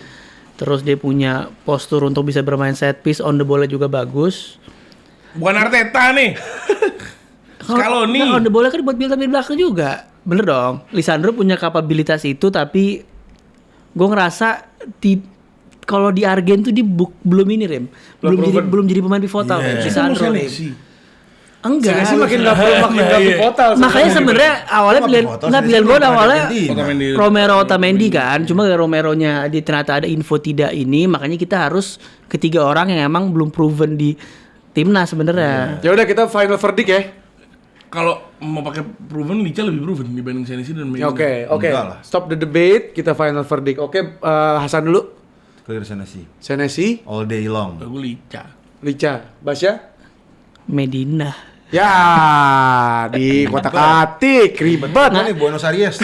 S3: Terus dia punya postur untuk bisa bermain set piece, on the ball juga bagus.
S4: Bukan Arteta nih. Scaloni.
S3: Nah, on the ball kan buat build up di belakang juga. Bener dong. Lisandro punya kapabilitas itu tapi gue ngerasa kalau di Argen tuh dia belum ini Rem. Belum jadi pemain pivotal Lisandro Rem. Enggak.
S1: Senesi makin nggak pivotal.
S3: Makanya sebenarnya awalnya
S2: Kok
S3: pilihan
S2: pivotal?
S3: nggak
S2: Senesi
S3: pilihan gue
S2: belum
S3: awalnya
S2: ada Argentina.
S4: Otamendi.
S3: Romero Otamendi kan, cuma Romeronya di ternyata ada info tidak ini, makanya kita harus ketiga orang yang emang belum proven di timnas sebenarnya.
S1: Ya udah kita final verdict ya.
S4: Kalau mau pakai proven, Lica lebih proven dibanding Senesi dan Medina.
S1: Oke.
S2: Enggak lah.
S1: Stop the debate, kita final verdict. Oke, Hasan dulu.
S2: Clear Senesi.
S1: Senesi,
S2: All day long.
S4: Gue Lica.
S1: Lica, Basya.
S3: Medina.
S1: Ya, di kotak-katik ribet.
S2: Mana nih Buenos Aires?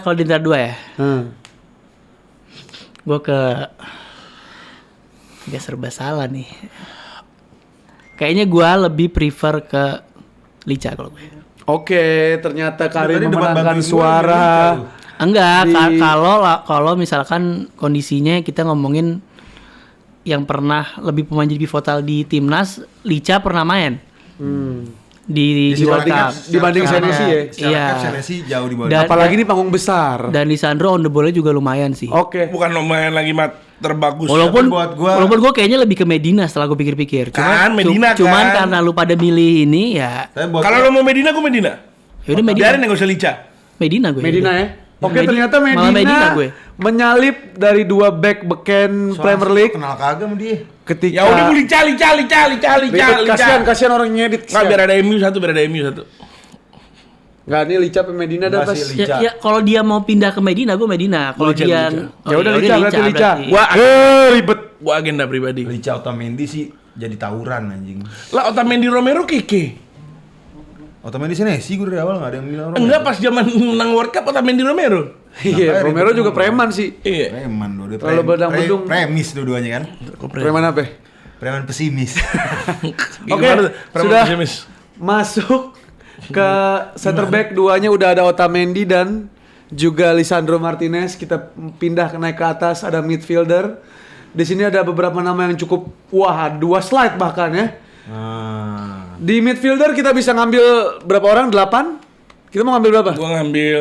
S3: Kalau di antara dua ya, gue gak serba salah nih. Kayaknya gue lebih prefer ke Lica kalau gue.
S1: Oke, ternyata Karim
S2: Tadi depan
S1: memenangkan
S2: bantuin gue,
S1: suara.
S3: Enggak,
S1: Di-
S3: kalau misalkan kondisinya kita ngomongin yang pernah lebih pemain jadi pivotal di timnas, Lica pernah main. di World
S1: dibanding-
S3: Cup.
S1: dibanding
S3: Karena-
S1: Senesi ya?
S2: Secara
S3: Iya.
S2: cap Senesi jauh di bawah.
S3: Dan-
S1: Apalagi ini panggung besar.
S3: Dan Lisandro on the ball-nya juga lumayan sih.
S1: Oke.
S4: Bukan lumayan lagi terbagus.
S3: Walaupun
S2: Tapi buat gua-
S3: walaupun gue kayaknya lebih ke Medina setelah gue pikir-pikir.
S4: Kan, Medina
S3: cuman
S4: kan.
S3: karena lu pada milih ini ya.
S2: Tapi buat
S4: Kalau lo mau Medina, gue Medina.
S3: Yaudah Medina.
S4: Biarin yang gak usah Lica.
S3: Medina gue.
S1: Medina ya. Oke,
S3: Medi-
S1: ternyata
S3: malah
S1: Medina,
S3: Medina gue.
S1: menyalip dari 2 back beken Premier League
S2: kenal kagak sama dia.
S1: ketika
S4: Ya udah gue Lica.
S1: kasihan orang ngedit.
S4: Nggak, biar ada MU satu.
S1: Enggak, ini Lica pe Medina dah
S2: Enggak
S1: pas.
S2: sih,
S3: Ya, ya kalau dia mau pindah ke Medina, gue Medina. Kalau
S4: Lica,
S3: dia
S4: Lica.
S1: Ya udah Lica berarti Lica.
S3: berarti.
S1: Wah, ribet.
S4: Gue agenda pribadi.
S2: Lica Otamendi sih jadi tawuran anjing.
S4: Lah Otamendi Romero keke.
S2: Otamendi Senesi gue dari awal enggak ada yang bilang orang.
S4: Enggak, pas zaman menang World Cup Otamendi Romero.
S1: Iya,
S2: Ngapain
S1: Romero
S2: ribet
S1: juga
S2: sama?
S1: preman sih.
S4: Iya.
S2: Preman loh, dia
S1: Kalau bedang-bedung.
S2: premis dua-duanya kan.
S1: Preman apa?
S2: Preman pesimis.
S1: Oke, sudah masuk ke center back duanya udah ada Otamendi dan juga Lisandro Martinez. Kita pindah naik ke atas, ada midfielder. Di sini ada beberapa nama yang cukup 2 slide bahkan ya. Di midfielder kita bisa ngambil berapa orang? 8? Kita mau ngambil berapa?
S4: Gue ngambil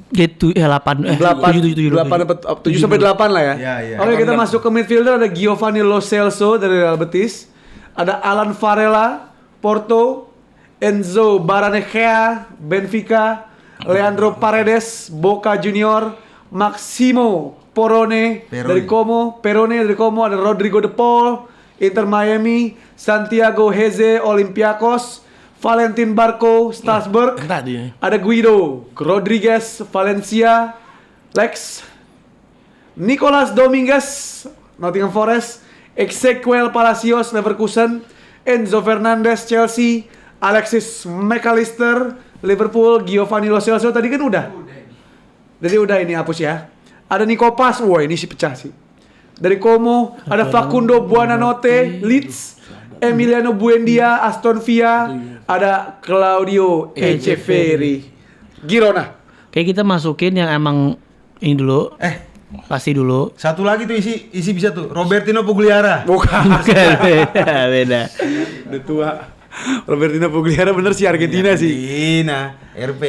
S3: Gitu 8
S1: 7 sampai 8 lah ya.
S2: Iya, iya.
S1: Oke, kita masuk ke midfielder ada Giovanni Lo Celso dari Real Betis. Ada Alan Varela, Porto, Enzo Baranechea, Benfica, Leandro Paredes, Boca Junior, Maximo Perone dari Como, ada Rodrigo De Paul, Inter Miami, Santiago Heze, Olympiacos, Valentin Barco, Strasbourg,
S4: tadi.
S1: ada Guido Rodriguez, Valencia, Lex, Nicolas Dominguez, Nottingham Forest, Ezequiel Palacios, Leverkusen, Enzo Fernandez, Chelsea, Alexis McAllister, Liverpool, Giovanni Lo Celso tadi kan udah. Jadi udah ini hapus ya. Ada Nico Paz, wah ini sih pecah sih. Dari Como, ada Facundo Buonanotte, Leeds, Emiliano Buendia, Aston Villa, ada Claudio Echeverri, Girona.
S3: Kayak kita masukin yang emang ini dulu. Pasti dulu.
S2: Satu lagi tuh isi bisa tuh. Robertino Pugliara.
S1: Bukan.
S3: Beda.
S1: Udah tua. Robertino Pugliara bener sih Argentina sih.
S2: Argentina, RP.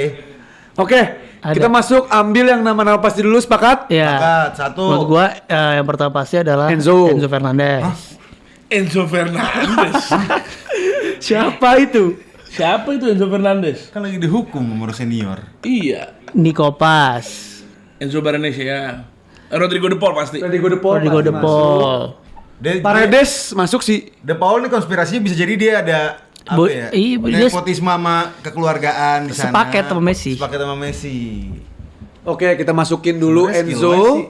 S1: Oke,
S3: Ada.
S1: kita masuk ambil yang nama-nama pasti dulu sepakat.
S3: Ya.
S2: Angkat satu.
S3: Menurut gua yang pertama pasti adalah
S1: Enzo.
S3: Fernandez.
S4: Enzo Fernandez.
S1: Siapa itu?
S4: Siapa itu Enzo Fernandez?
S2: Kan lagi dihukum umur senior.
S4: Iya.
S3: Nico Paz.
S4: Enzo Baranechea. Rodrigo De Paul pasti.
S1: Rodrigo De Paul.
S3: Rodrigo
S1: pasti
S3: De
S1: masuk.
S3: Paul.
S1: Paredes masuk sih.
S2: De Paul nih konspirasinya bisa jadi dia ada apa ya?
S3: Iya, dia
S2: nepotisme sama kekeluargaan di sana.
S3: Sepaket sama Messi.
S2: Sepaket sama Messi.
S1: Oke, kita masukin dulu
S2: Sebenarnya skill
S1: Enzo,
S2: sih.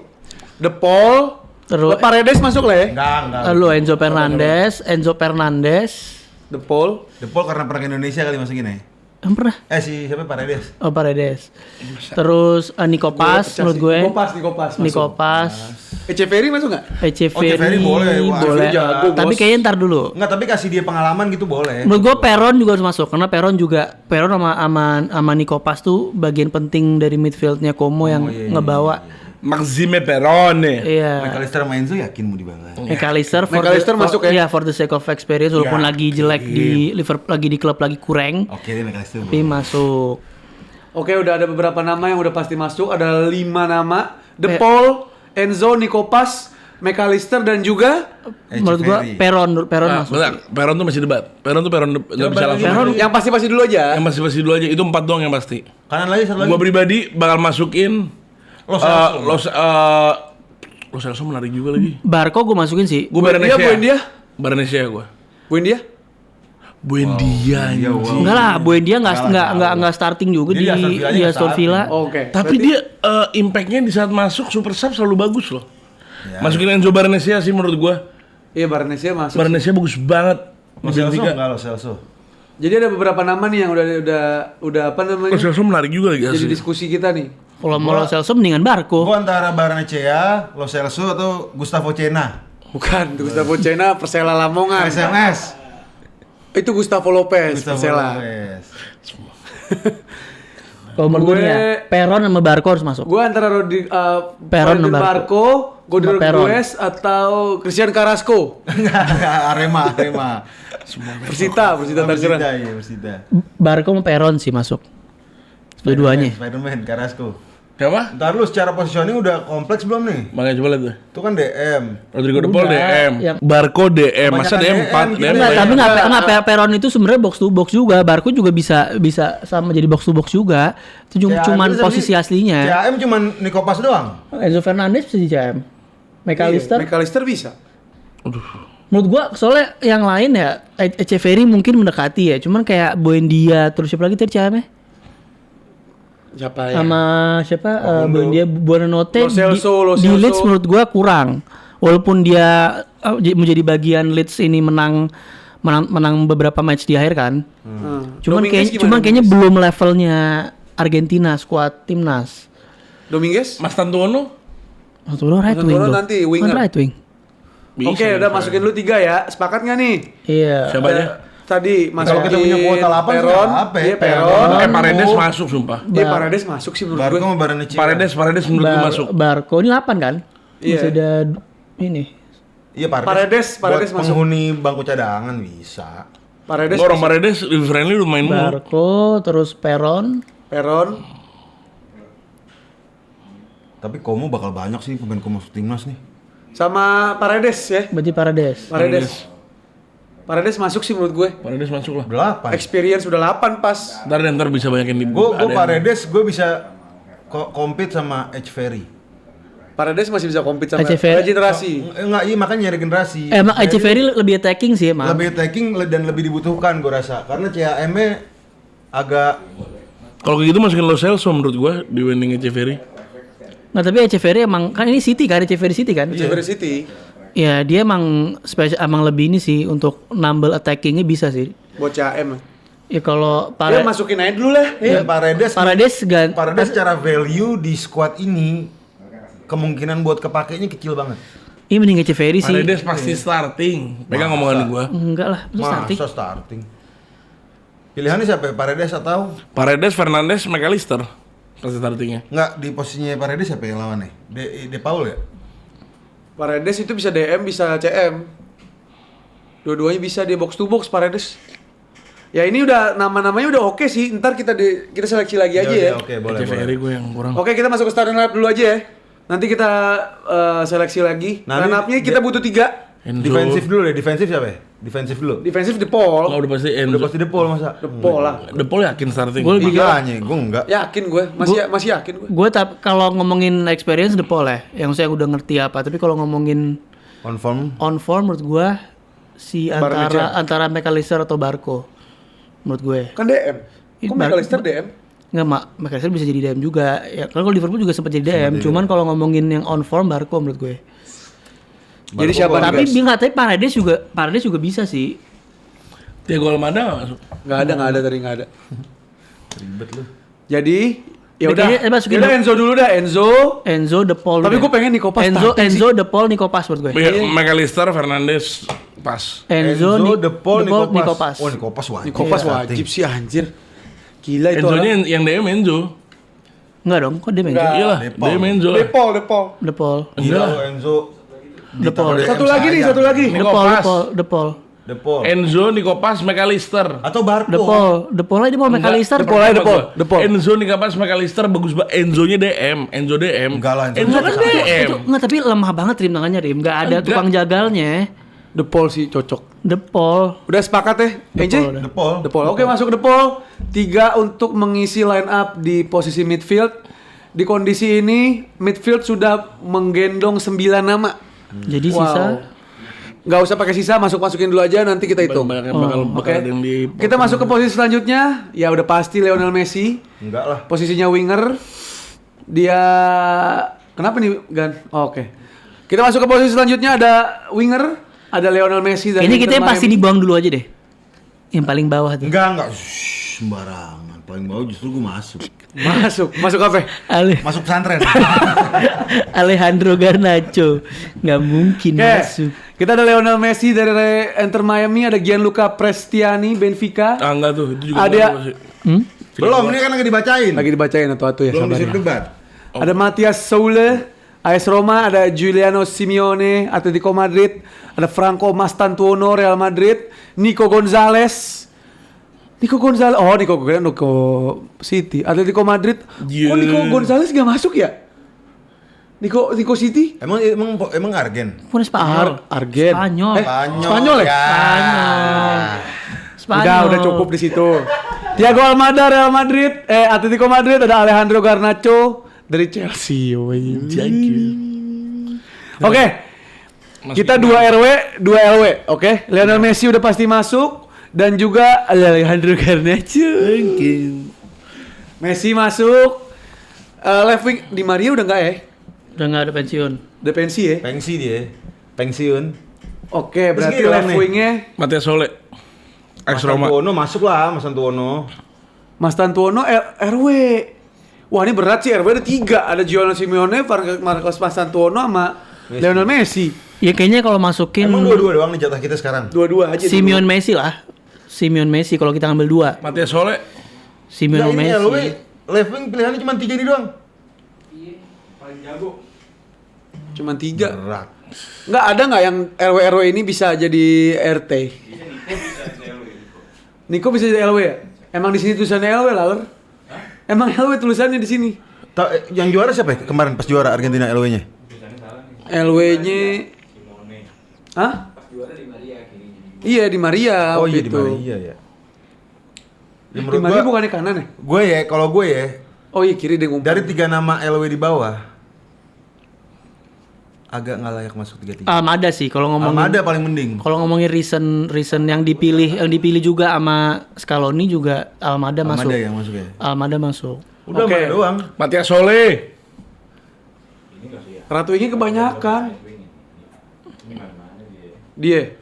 S1: De Paul,
S3: Terus
S1: Paredes masuk lah ya.
S2: Enggak.
S3: Lalu Enzo Fernandez.
S1: De Paul.
S2: De Paul karena pernah ke Indonesia kali masukin ya.
S3: Yang pernah?
S2: Si siapa Paredes?
S3: Oh, Paredes. Terus Nico Paz menurut gue.
S1: Nico Paz.
S3: Nico Paz.
S1: Echeverri masuk nggak?
S2: Echeverri boleh. Wah,
S3: boleh.
S2: Echeverri jago,
S3: Tapi
S1: bos.
S3: kayaknya ntar dulu.
S2: Enggak, tapi kasih dia pengalaman gitu boleh.
S3: Menurut gue Peron juga harus masuk karena Peron sama Nico Paz tuh bagian penting dari midfieldnya Como yang ngebawa.
S4: Maxime Perone.
S3: Iya.
S2: McAllister main Enzo yakin mau dibawa.
S3: McAllister
S1: masuk ya?
S3: Iya, for the sake of experience walaupun
S2: Ya,
S3: lagi jelek di Liverpool, lagi di klub lagi kurang,
S2: Oke deh McAllister.
S3: tapi masuk.
S1: Oke, udah ada beberapa nama yang udah pasti masuk. Ada 5 nama. De Paul, Enzo, Nico Paz, McAllister dan juga
S3: Menurut gua Peron masuk.
S4: Bentar, Peron tuh masih debat. Peron nggak bisa langsung.
S1: Peron yang pasti dulu aja.
S4: Yang pasti dulu aja. Itu 4 doang yang pasti.
S2: Kanan lagi satu lagi.
S4: Gua pribadi bakal masukin
S2: Lo Celso.
S4: Lo Celso menarik juga lagi.
S3: Barco gue masukin sih.
S4: Gue Baranechea.
S1: Buendia.
S4: Gue.
S1: Buendia?
S4: Buendia anjing.
S3: Enggak lah, Buendia enggak starting juga
S2: Dia
S3: di Aston Villa.
S1: Oke.
S4: Tapi dia impact-nya di saat masuk super sub selalu bagus loh. Masukin Enzo Baranechea sih menurut gua.
S1: Iya, Barnesia masuk.
S4: Baranechea bagus banget.
S2: Lo Celso enggak Lo Celso.
S1: Jadi ada beberapa nama nih yang udah apa namanya?
S4: Lo Celso menarik juga lagi
S1: Jadi
S4: asli.
S1: diskusi kita nih.
S3: Kalau mau Lo Celso mendingan Barco.
S2: Gua antara Baranechea, Lo Celso atau Gustavo Cena.
S1: Bukan, itu Gustavo Cena Persela Lamongan.
S2: SMS.
S1: Itu Gustavo Lopez
S2: Gustavo
S1: Persela.
S2: Lopez.
S3: Kalau menurut gue nih ya,
S1: Gue-
S3: Peron sama Barco harus masuk.
S1: Gue antara
S3: Peron
S1: Valentin
S3: sama
S1: Barco, Godro
S3: Sama Peron.
S1: Gues atau Christian Carrasco.
S2: Enggak, Arema.
S1: Persita Tangerang.
S2: Iya, Persita.
S3: Barco sama Peron sih masuk. Dua-duanya.
S2: Spiderman, Carrasco.
S4: Siapa?
S2: Ntar lu secara positioning udah kompleks belum nih?
S4: Makanya coba lihat tuh.
S2: Itu kan DM.
S4: Rodrigo De Paul
S3: Udah,
S4: DM,
S3: yang-
S4: Barco DM, masa
S2: Kebanyakan
S4: DM 4
S2: DM,
S4: DM.
S3: Enggak,
S2: Iya,
S3: tapi
S2: iya.
S3: nggak Peron itu sebenarnya box to box juga. Barco juga bisa sama jadi box to box juga. Itu cuman posisi aslinya.
S2: CAM cuman Nikopas doang.
S3: Enzo Fernandez bisa di CM. McAllister.
S1: McAllister bisa.
S3: Menurut gua soalnya yang lain ya Echeverry mungkin mendekati ya. Cuman kayak Buendia terus siapa lagi tadi CM-nya?
S1: Siapa ya?
S3: Sama siapa? Buendia Buonanotte
S1: Lo Celso, Lo
S3: di
S1: Celso.
S3: Leeds menurut gua kurang. Walaupun dia menjadi bagian Leeds ini menang beberapa match di akhir kan. Cuman
S1: Dominguez gimana,
S3: cuman kayaknya
S1: Dominguez?
S3: belum levelnya Argentina skuad timnas.
S1: Dominguez?
S4: Mas Tantuono?
S3: Satu right
S1: Satu
S3: wing
S1: orang
S3: dong.
S1: nanti, winger.
S3: Kan right wing.
S1: Oke, udah masukin dulu 3 ya. Sepakat nggak nih?
S3: Iya.
S4: Siapa aja?
S1: Tadi masukin
S2: Kalau kita punya kuota 8 sih
S1: Peron.
S2: nggak apa ya.
S1: Iya, Peron.
S4: Paredes masuk sumpah.
S1: Dia Paredes masuk sih menurut
S2: Barco
S1: gue.
S2: sama Barrenechea.
S4: Paredes menurut gue masuk.
S3: Barco ini 8 kan?
S1: Iya.
S3: Masih ada ini.
S2: Iya
S1: Paredes
S2: buat
S1: masuk.
S2: penghuni bangku cadangan bisa.
S1: Paredes,
S4: Orang Paredes friendly lumayan mulu.
S3: Barco terus Peron.
S1: Peron.
S2: Tapi Komo bakal banyak sih pemain Komo masuk timnas nih.
S1: Sama Paredes ya.
S3: Berarti Paredes.
S1: Paredes masuk sih menurut gue.
S4: Paredes masuk lah.
S2: 8.
S1: Experience udah 8 pas.
S4: Ntar bisa banyakin di.
S2: Gue
S4: ada yang-
S2: Paredes gue bisa compete sama Echeverry.
S1: Paredes masih bisa compete sama
S3: Echeverry.
S1: regenerasi.
S2: Enggak, iya makanya nyari generasi.
S3: Emang Echeverry lebih attacking sih emang.
S2: Lebih attacking dan lebih dibutuhkan gue rasa. Karena CAM-nya agak
S4: Kalau kayak gitu masukin Lo Celso menurut gue dibanding Echeverry.
S3: Nah tapi Echeverry emang kan ini City kan, Echeverry City kan?
S1: Echeverry City
S3: Ya dia emang emang lebih ini sih untuk nambel attackingnya bisa sih.
S1: buat CAM.
S3: Ya kalau
S1: Dia masukin aja dulu lah.
S2: ya, Paredes
S3: Paredes
S2: secara value di squad ini kemungkinan buat kepakainya kecil banget.
S3: ini mending Echeverry sih.
S4: Paredes pasti starting. Pegang ngomongan gue.
S3: Enggak lah, itu starting.
S2: Masa starting? Pilihannya siapa ya? Paredes atau
S4: Paredes, Fernandes, McAllister pasti startingnya.
S2: enggak di posisinya Paredes siapa yang lawannya? De Paul ya?
S1: Paredes itu bisa DM, bisa CM. Dua-duanya bisa dia box to box Paredes. Ya ini udah nama-namanya udah oke sih. Ntar kita seleksi lagi aja ya.
S2: Oke, boleh.
S4: Echeverry gue yang kurang.
S1: Oke, kita masuk ke starting lineup dulu aja ya. Nanti kita seleksi lagi.
S2: Nanti
S1: Line-up-nya kita butuh 3.
S4: Enzo.
S2: Defensif dulu deh, defensif siapa ya? Defensif dulu.
S1: Defensif De Paul.
S4: Oh, udah pasti
S2: Udah
S4: Enzo.
S2: pasti De Paul masa?
S1: De Paul lah.
S4: De Paul yakin starting.
S3: Gue lebih
S2: Makanya, gue enggak.
S1: Yakin gue, masih yakin gue.
S3: gue kalau ngomongin experience De Paul ya, yang saya udah ngerti apa. Tapi kalau ngomongin
S2: Confirm.
S3: on form menurut gue si
S1: Barnechea.
S3: antara McAllister atau Barco menurut gue.
S1: Kan DM. Kok McAllister DM?
S3: Nggak, McAllister bisa jadi DM juga. Ya, kalau Liverpool juga sempat jadi DM. Cuman kalau ngomongin yang on form Barco menurut gue.
S1: Jadi siapa nih,
S3: Tapi
S1: guys?
S3: tapi Paredes juga bisa sih.
S4: Thiago Almada nggak masuk.
S1: Nggak ada tadi nggak ada.
S2: Ribet lu.
S1: Jadi ya
S3: Ini
S1: udah.
S3: kayaknya masukin
S1: Yaudah,
S3: dulu.
S1: Enzo dulu dah,
S3: Enzo De Paul.
S1: Tapi
S3: dulu
S1: gue
S3: deh.
S1: pengen Nico Pas starting
S3: Enzo De Paul Nico Pas menurut gue.
S4: McAllister, Fernandes, pas.
S3: Enzo
S2: De Paul,
S3: Nico Pas.
S2: Oh, Nico Pas wajib.
S1: Nico Pas
S2: Iya.
S1: wajib sih anjir. Gila itu
S4: Enzo-nya
S1: orang.
S4: yang DM Enzo.
S3: Enggak dong, kok dia Enzo?
S1: Enggak.
S4: Iyalah,
S2: De Paul.
S4: DM Enzo.
S1: De Paul.
S3: De Paul.
S2: Gila lu Enzo.
S3: De Paul.
S2: Ditaruh
S1: Satu
S2: DM
S1: lagi nih,
S2: sayang.
S1: satu lagi.
S3: De
S4: Nico
S3: Paul,
S4: Pas.
S3: De Paul.
S2: De Paul.
S4: Enzo, Nico Pas, McAllister.
S2: Atau Barco.
S3: De Paul aja mau McAllister.
S1: De Paul aja, De Paul.
S4: Enzo, Nico Pas, McAllister bagus banget. Enzo-nya DM, Enzo DM.
S2: Enggak lah, Enzo.
S4: Enzo kan
S3: Itu,
S4: DM.
S3: enggak, tapi lemah banget Rim tangannya Rim. Enggak ada
S4: Enggak.
S3: tukang jagalnya.
S1: De Paul sih cocok.
S3: De Paul.
S1: Udah sepakat ya? Enje?
S3: Paul,
S2: De Paul.
S1: De Paul. Oke, masuk De Paul. 3 untuk mengisi line up di posisi midfield. Di kondisi ini midfield sudah menggendong 9 nama.
S3: Jadi sisa
S1: Nggak usah pakai sisa, masukin dulu aja nanti kita hitung.
S4: Bakal
S1: Oke.
S4: ada yang di.
S1: Kita masuk ke posisi selanjutnya. Ya udah pasti Lionel Messi.
S2: Enggak lah.
S1: Posisinya winger. Dia kenapa nih Gan? Oh, oke. Kita masuk ke posisi selanjutnya, ada winger, ada Lionel Messi dari
S3: ini kita
S1: Inter
S3: pasti
S1: Miami.
S3: dibuang dulu aja deh. Yang paling bawah tuh.
S2: Enggak. Shhh, sembarangan. Paling bawah justru gue masuk.
S1: Masuk kafe.
S2: Masuk pesantren.
S3: Alejandro Garnacho. Nggak mungkin
S1: Oke.
S3: masuk.
S1: Kita ada Lionel Messi dari Inter Miami, ada Gianluca Prestiani Benfica.
S4: Ah enggak tuh, itu juga
S1: Ada-
S4: enggak sih.
S2: Belum, ini kan lagi dibacain.
S1: Lagi dibacain atau ya
S2: Belum
S1: sabar.
S2: disuruh debat.
S1: Ada Matias Soule, AS Roma ada Giuliano Simeone, Atletico Madrid, ada Franco Mastantuono, Real Madrid, Nico Gonzalez, oh Nico City, Atletico Madrid. Kok Nico Gonzalez gak masuk ya? Nico City?
S2: Emang Argen.
S3: Pun Spanyol.
S1: Argen.
S3: Spanyol.
S1: Spanyol ya?
S3: Spanyol.
S1: Udah cukup di situ. Thiago Almada Real Madrid, Atletico Madrid ada Alejandro Garnacho dari Chelsea. Oke. Kita 2 RW, 2 LW, oke? Lionel Messi udah pasti masuk dan juga Alejandro Garnacho. Messi masuk. Left wing Di Maria udah enggak ya?
S3: Udah nggak ada pensiun.
S1: Udah pensi ya?
S2: Pensi dia. Pensiun.
S1: Oke, berarti
S2: gila
S1: left
S2: nih.
S1: wingnya
S4: Matias Sole. Ex
S2: Mas
S4: Roma.
S2: Tantuono masuk lah, Mas Tantuono.
S1: Mas Tantuono RW. Wah, ini berat sih, RW ada 3. Ada Giuliano Simeone, Marcos Mas Tantuono sama Lionel Messi.
S3: Ya kayaknya kalau masukin
S2: Emang dua-dua doang nih jatah kita sekarang.
S1: Dua-dua aja.
S3: Simeone Messi lah. Simeone Messi kalau kita ngambil 2.
S4: Matias Sole.
S3: Simeone
S2: Nah, ini
S3: Messi.
S2: LW, left wing pilihannya cuma 3 ini doang.
S1: Cuman 3.
S2: Berat.
S1: Nggak ada nggak yang RW ini bisa jadi RT? Niko bisa jadi LW ya? Emang di sini tulisannya LW lah, Lur? Emang LW tulisannya di sini?
S2: Yang juara siapa ya? Kemarin pas juara Argentina LW-nya.
S1: LW-nya Hah? Iya, Di Maria
S2: Oh
S1: waktu
S2: iya di
S1: itu.
S2: Maria ya.
S1: Di Maria bukannya kanan ya?
S2: Kalau gue ya,
S1: Oh iya, kiri deh ngumpul.
S2: dari 3 nama LW di bawah agak nggak layak masuk 3-3.
S3: Almada sih kalau ngomongin.
S2: Almada paling mending.
S3: Kalau ngomongin reason yang dipilih juga sama Scaloni juga Almada masuk.
S2: Almada yang masuk ya.
S3: Almada masuk.
S2: Udah
S1: Oke.
S2: Almada doang.
S4: Matias Sole.
S1: Ratu ini kebanyakan. Dia.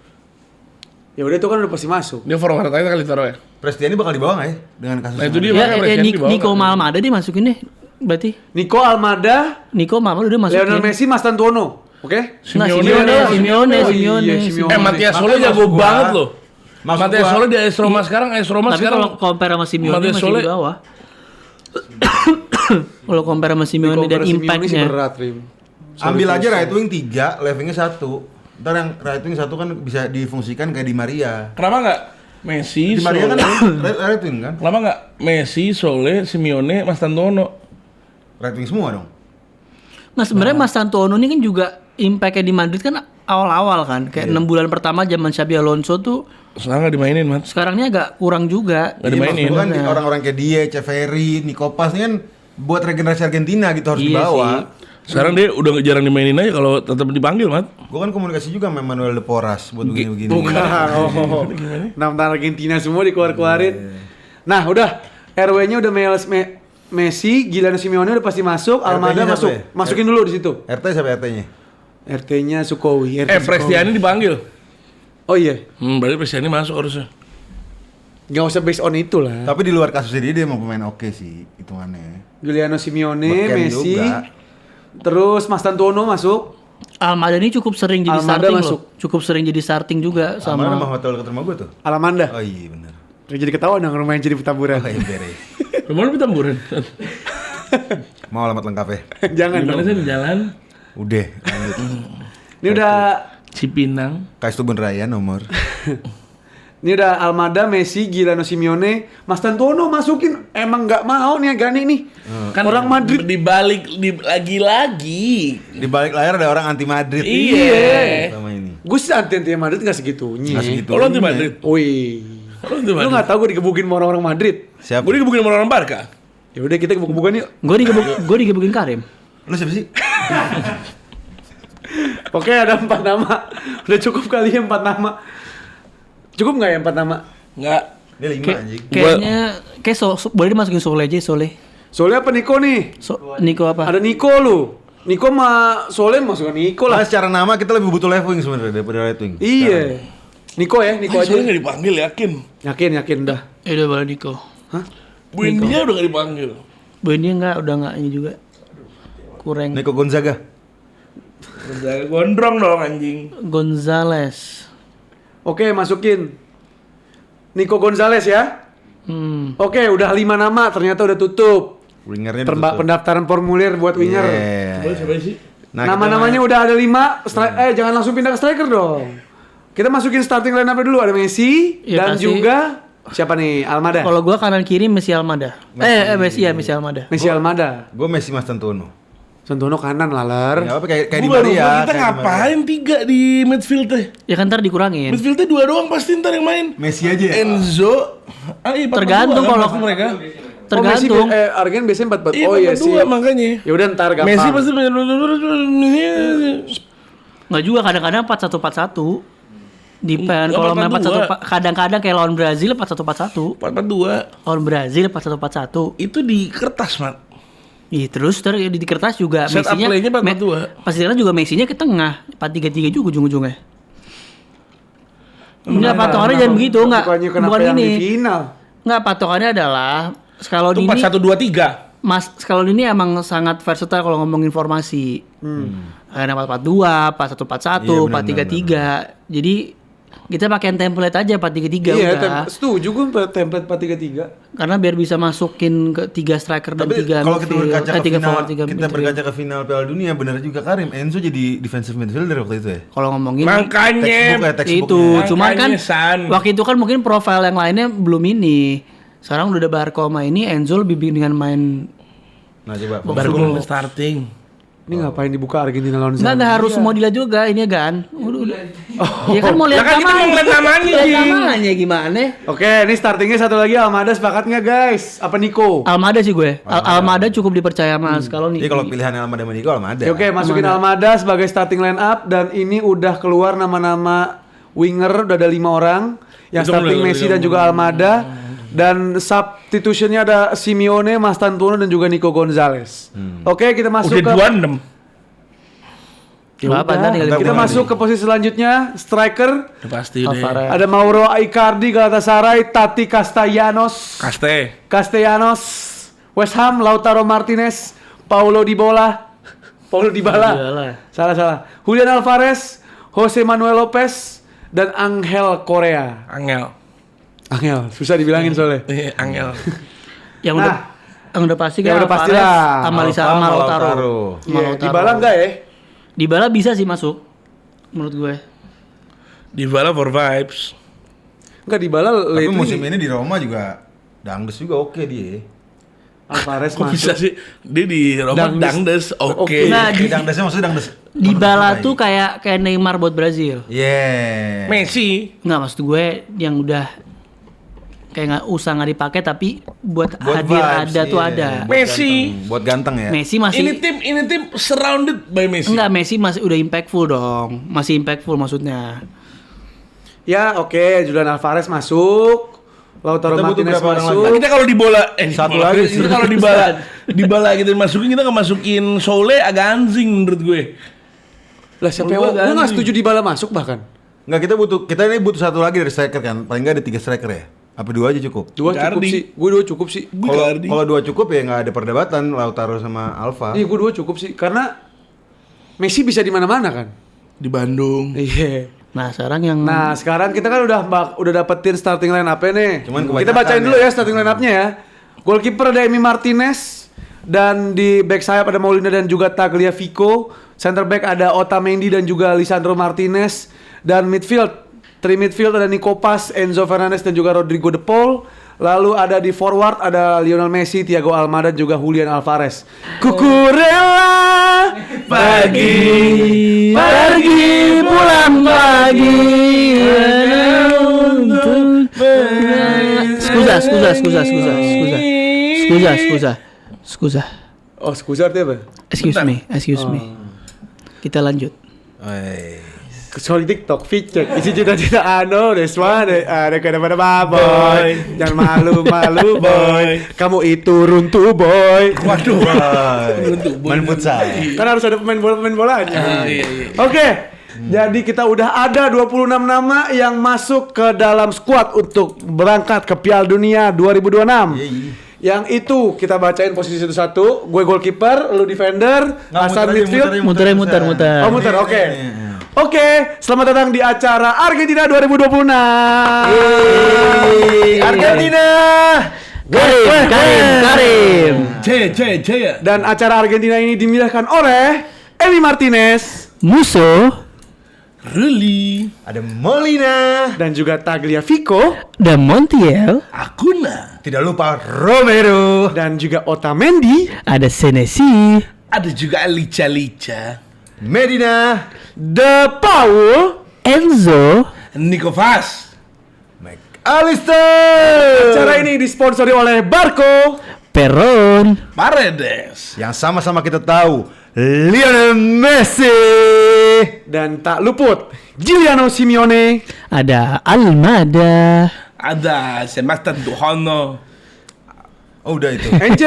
S1: Ya udah itu kan udah pasti masuk.
S4: Dia forward aja kali taruh ya.
S2: Prestiani bakal dibawa nggak ya dengan kasus
S4: Nah, itu
S2: yang
S4: dia.
S2: ada?
S3: Ya,
S4: makanya Presiden di bawah
S3: Nico
S4: kan.
S3: Almada dia masukin deh. Berarti
S1: Nico Almada,
S3: Nico Almada udah masukin.
S1: Lionel Messi, Mas Tantuono. Oke?
S3: Simeone,
S1: Simeone.
S3: Simeone.
S1: Oh, iya, Simeone.
S4: Matias Sole
S2: Makanya
S4: jago
S2: maksud gua-
S4: banget loh.
S2: maksud
S4: Matias
S2: gua-
S4: Sole di AS Roma sekarang, AS Roma
S3: Tapi
S4: sekarang.
S3: kalau compare sama Simeone
S4: Matias
S3: masih
S4: Sole-
S3: di bawah. Kalau compare sama Simeone dan
S1: Simeone sih
S3: impact-nya.
S1: berat, Rim.
S2: Ambil aja right wing 3, left wingnya 1. Ntar yang right wing 1 kan bisa difungsikan kayak Di Maria.
S4: Kenapa nggak Messi,
S2: Di Maria kan
S4: Sole?
S2: right wing kan?
S4: Kenapa nggak Messi, Sole, Simeone, Mas Tantono?
S2: Right wing semua dong.
S3: Nah sebenarnya Mas Tantuono ini kan juga impact-nya di Madrid kan awal-awal kan. Kayak 6 bulan pertama zaman Xabi Alonso tuh
S4: Sekarang nggak dimainin, Mat.
S3: sekarang ini agak kurang juga.
S4: Nggak dimainin.
S2: Maksud gua kan orang-orang kayak dia, Ceveri, Nikopas ini kan buat regenerasi Argentina gitu harus
S3: Iya
S2: dibawa.
S3: sih.
S4: Sekarang dia udah jarang dimainin aja kalau tetap dipanggil, Mat.
S2: Gue kan komunikasi juga sama Manuel de Porras buat begini-begini.
S1: Bukan. Oh. Nama Argentina semua dikeluar-keluarin. Nah, udah RW-nya udah Messi, Giuliano Simeone udah pasti masuk, Almada
S2: RT-nya
S1: masuk.
S2: siapa ya?
S1: Masukin dulu di situ.
S2: RT siapa RT-nya?
S1: RT-nya Sukowi. RT Sukowi.
S4: Prestiani dipanggil.
S1: Oh iya.
S4: Berarti Prestiani masuk harusnya.
S1: Gak usah based on itu lah.
S2: Tapi di luar kasusnya dia mau pemain oke sih hitungannya.
S1: Giuliano Simeone,
S2: Beken
S1: Messi,
S2: juga.
S1: terus Mas Tantuono masuk.
S3: Almada ini cukup sering jadi
S1: Almada
S3: starting
S1: masuk.
S3: loh. Cukup sering jadi starting juga
S2: Sama
S3: sama.
S2: nama hotel dekat rumah gue tuh.
S1: Alamanda.
S2: Oh iya benar.
S1: Jadi ketahuan dong rumah yang jadi petamburan.
S2: Oh iya bere.
S4: Rumah lu Petamburan.
S2: Mau alamat lengkapnya?
S1: Jangan
S4: Gimana
S1: dong.
S4: sih di jalan
S2: Udah, lanjut.
S1: Ini udah
S4: Cipinang.
S2: Kais Tubun Raya nomor.
S1: Ini udah Almada, Messi, Giuliano Simeone, Mas Tantuono masukin. Emang nggak mau nih Gani nih.
S4: Kan
S1: Orang Madrid.
S4: dibalik lagi-lagi.
S2: Di balik layar ada orang anti Madrid.
S4: Iya.
S2: Sama ini.
S1: Gue sih anti Madrid nggak segitunya.
S2: Nggak segitu.
S4: Oh, lu anti Madrid.
S1: Wih.
S4: Lu anti
S1: Lu
S4: Madrid.
S1: nggak tahu gue digebukin sama orang-orang Madrid.
S2: Siapa?
S4: Gue digebukin sama orang Barca.
S1: Ya udah kita gebuk-gebukan yuk.
S3: Gue digebukin Karim.
S2: Lu siapa sih?
S1: Oke, ada 4 nama. Udah cukup kali ya 4 nama. Cukup nggak ya 4 nama?
S4: Enggak.
S2: Dia 5 anjing.
S3: Kayaknya boleh dimasukin Sole aja Sole.
S1: Soalnya apa Niko nih?
S3: Nico apa?
S1: Ada Niko lu. Niko sama Soleh masukkan Niko
S2: Lah
S1: lah.
S2: secara nama kita lebih butuh left wing sebenarnya daripada right wing.
S1: Iya. Niko ya, Niko aja.
S4: Soalnya nggak dipanggil, yakin.
S1: Yakin udah.
S3: Ya udah boleh Nico.
S1: Hah?
S4: Buendia udah nggak dipanggil.
S3: Buendia udah nggak ini juga. Kurang.
S2: Nico Gonzaga.
S4: Jaga gondrong dong anjing.
S3: Gonzales.
S1: Oke, masukin Nico Gonzalez ya. Oke, udah 5 nama, ternyata udah tutup.
S2: Wingernya ditutup.
S1: Pendaftaran formulir buat winger.
S2: Yeah.
S4: Coba siapa sih?
S2: Nah,
S1: Nama-namanya udah ada 5. Jangan langsung pindah ke striker dong. Kita masukin starting line up dulu. Ada Messi
S3: Ya,
S1: dan
S3: pasti.
S1: juga siapa nih? Almada.
S3: Kalau gua kanan kiri Messi Almada. Messi Almada.
S1: Messi Almada.
S2: Gue Messi Mas Tentuno.
S1: Sentono kanan laler.
S2: Ya apa kayak di
S4: Gua baru
S2: Maria.
S4: kita ngapain 3 di midfield teh?
S3: Ya kan ntar dikurangin.
S4: Midfieldnya 2 doang pasti ntar yang main.
S2: Messi aja ya.
S4: Enzo. Iya, 4-4-2
S3: Tergantung
S4: kan
S3: kalau
S4: pasti mereka.
S3: Tergantung.
S1: Argen biasanya 4-4.
S4: Iya,
S1: Oh iya sih.
S4: 4-4-2 makanya.
S1: Ya udah ntar gampang.
S4: Messi pasti
S3: Nggak juga kadang-kadang 4-1-4-1. Depend
S4: Nggak,
S3: kalau main
S4: 4-4-2.
S3: 4-1 kadang-kadang kayak lawan Brazil 4-1-4-1.
S4: 4-4-2.
S3: Lawan Brazil 4-1-4-1.
S4: Itu di kertas, Mat.
S3: Iya terus di kertas juga
S4: Set up
S3: Messi-nya
S4: play-nya 4-4-2.
S3: pasti juga Messi-nya ke tengah 4-3-3 juga ujung-ujungnya. Enggak patokannya jangan begitu, enggak.
S1: Bukannya kenapa
S3: Bukan
S1: yang di
S3: gini.
S1: final?
S3: Enggak patokannya adalah kalau
S4: Itu
S3: ini
S4: 4-1-2-3.
S3: Mas kalau ini emang sangat versatile kalau ngomongin formasi. Ada 4-4-2, 4-1-4-1,
S2: Iya, benar,
S3: 4-3-3. Jadi kita pakai template aja 4-3-3
S1: Iya,
S3: udah.
S1: setuju gue template 4-3-3.
S3: Karena biar bisa masukin ke 3 striker dan 3
S2: Tapi kalau kita berkaca ke
S3: 3
S2: final,
S3: forward, 3
S2: kita
S3: midfield.
S2: berkaca ke final Piala Dunia, bener juga Karim. Enzo jadi defensive midfielder waktu itu ya.
S3: Kalau ngomongin
S4: Makanya
S3: itu cuman kan
S4: Makanya, San.
S3: waktu itu kan mungkin profil yang lainnya belum ini. Sekarang udah ada Barco sama ini, Enzo lebih dengan main
S2: Nah coba.
S4: baru belum starting.
S1: Ini ngapain dibuka Argentina lawan
S3: enggak harus Modila juga ini kan. Udah. Ya kan mau lihat
S4: Lah kan kita mau ngeliat namanya,
S3: Lihat
S4: Jing.
S3: namanya gimana?
S1: Oke, ini startingnya satu lagi Almada, sepakat nggak guys? Apa Nico?
S3: Almada sih gue. Almada cukup dipercaya Mas. Kalau nih
S2: Jadi kalau pilihan Almada sama Nico Almada.
S1: Oke, masukin Almada sebagai starting line up dan ini udah keluar nama-nama winger, udah ada 5 orang. Yang
S4: Itu
S1: starting
S4: mulai
S1: Messi
S4: dari
S1: dan juga Almada. Dan substitutionnya ada Simeone, Mas Tantuono dan juga Nico Gonzalez. Oke, kita masuk
S4: Udah
S1: ke
S4: 26.
S3: Nggak apa, ntar tinggal
S1: kita
S3: dibuka.
S1: masuk ke posisi selanjutnya, striker.
S4: Udah pasti deh.
S3: Alvarez.
S1: Ada Mauro Icardi Galatasaray, Tati Castellanos, West Ham, Lautaro Martinez, Paulo Dybala,
S3: Dybala.
S1: salah, Julian Alvarez, Jose Manuel Lopez, dan Angel Correa.
S4: Angel.
S1: Angel, susah dibilangin soalnya.
S4: Angel.
S3: Yang udah pasti
S1: yang
S3: kan
S1: udah pasti
S3: Alvarez
S1: lah.
S3: sama Lisa
S2: Alva,
S3: sama
S2: Lautaro.
S3: Lautaro.
S1: Iya, Dybala enggak ya?
S3: Dybala bisa sih masuk menurut gue.
S4: Dybala for vibes.
S1: Enggak, Dybala
S2: Tapi
S1: lately
S2: musim ini di Roma juga dangdut juga oke dia.
S1: Alvarez
S4: Kok bisa
S1: masuk.
S4: sih? Dia di Roma
S1: Dangdes.
S4: dangdes.
S1: Oke.
S4: Oke.
S3: Nah,
S2: Dangdasnya maksudnya dangdas.
S3: Dybala tuh kayak Neymar buat Brazil.
S2: Yeah.
S3: Nggak,
S4: Messi.
S3: maksud gue yang udah kayak nggak usah nggak dipakai tapi buat hadir
S2: vibes,
S3: ada tuh
S2: iya.
S3: ada.
S4: Messi.
S2: Buat ganteng ya.
S3: Messi masih
S4: Ini tim surrounded by Messi.
S3: enggak, Messi masih udah impactful dong. Masih impactful maksudnya.
S1: Ya, oke, Julian Alvarez masuk. Lautaro
S2: Kita butuh
S1: Martinez
S2: berapa orang
S1: masuk.
S4: Nah, kita kalau di bola
S2: Satu
S4: di bola,
S2: lagi
S4: kita
S2: sih.
S4: kalau di bola kita masukin, kita nggak masukin Sole agak anjing menurut gue.
S1: Lah siapa
S4: Menurut
S1: yang
S4: gua
S1: gue nggak
S4: ganti.
S1: setuju Dybala masuk bahkan.
S2: Enggak, kita ini butuh satu lagi dari striker kan. Paling enggak ada 3 striker ya. Apa 2 aja cukup?
S1: 2 cukup
S4: Icardi.
S1: sih. Gue 2 cukup sih.
S2: Kalau 2 cukup ya nggak ada perdebatan Lautaro sama Alva.
S1: Iya, gue 2 cukup sih karena Messi bisa di mana-mana kan.
S4: Di Bandung.
S1: Iya.
S3: Nah, sekarang yang
S1: Nah, sekarang kita kan udah dapetin starting line up-nya nih.
S2: Cuman
S1: Kita
S2: kebanyakan
S1: bacain dulu
S2: ya.
S1: ya starting line up-nya ya. Goalkeeper ada Emi Martinez dan di back sayap ada Molina dan juga Tagliafico. Center back ada Otamendi dan juga Lisandro Martinez dan midfield ada Nico Paz, Enzo Fernandez dan juga Rodrigo De Paul. Lalu ada di forward ada Lionel Messi, Thiago Almada dan juga Julian Alvarez. Kukurela pergi pulang pagi.
S3: Skuza.
S1: Oh, skuza artinya apa?
S3: Excuse me. Kita lanjut.
S2: Oi.
S1: Soal TikTok, feature isi cita-cita Deswa ada pada boy. Jangan malu-malu boy. Kamu itu runtuh boy.
S4: Waduh.
S2: Main futsal.
S1: Kan harus ada pemain bolanya.
S4: Iya.
S1: Oke. Jadi kita udah ada 26 nama yang masuk ke dalam skuad untuk berangkat ke Piala Dunia 2026. Yang itu kita bacain posisi satu-satu. Gue goalkeeper, lu defender, Hasan midfield.
S3: Muter.
S1: Oh, muter. Oke. Oke, selamat datang di acara Argentina 2026.
S2: Argentina.
S3: Karim.
S4: Jaya.
S1: Dan acara Argentina ini dimilahkan oleh Emi Martinez,
S3: Musso,
S4: Ruli,
S2: Ada Molina.
S1: dan juga Tagliafico,
S3: dan Montiel,
S4: Akuna,
S2: Tidak lupa Romero.
S1: dan juga Otamendi,
S3: ada Senesi,
S4: ada juga Lica-Lica,
S2: Medina.
S1: De Paul.
S3: Enzo,
S4: Nico Vaz,
S2: Alistair.
S1: Acara ini disponsori oleh Barco.
S3: Peron,
S4: Paredes,
S2: Yang sama-sama kita tahu, Lionel Messi.
S1: Dan tak luput Giuliano Simeone.
S3: ada Almada,
S4: ada Sebastian Duhono,
S2: Oh udah itu.
S1: Ence.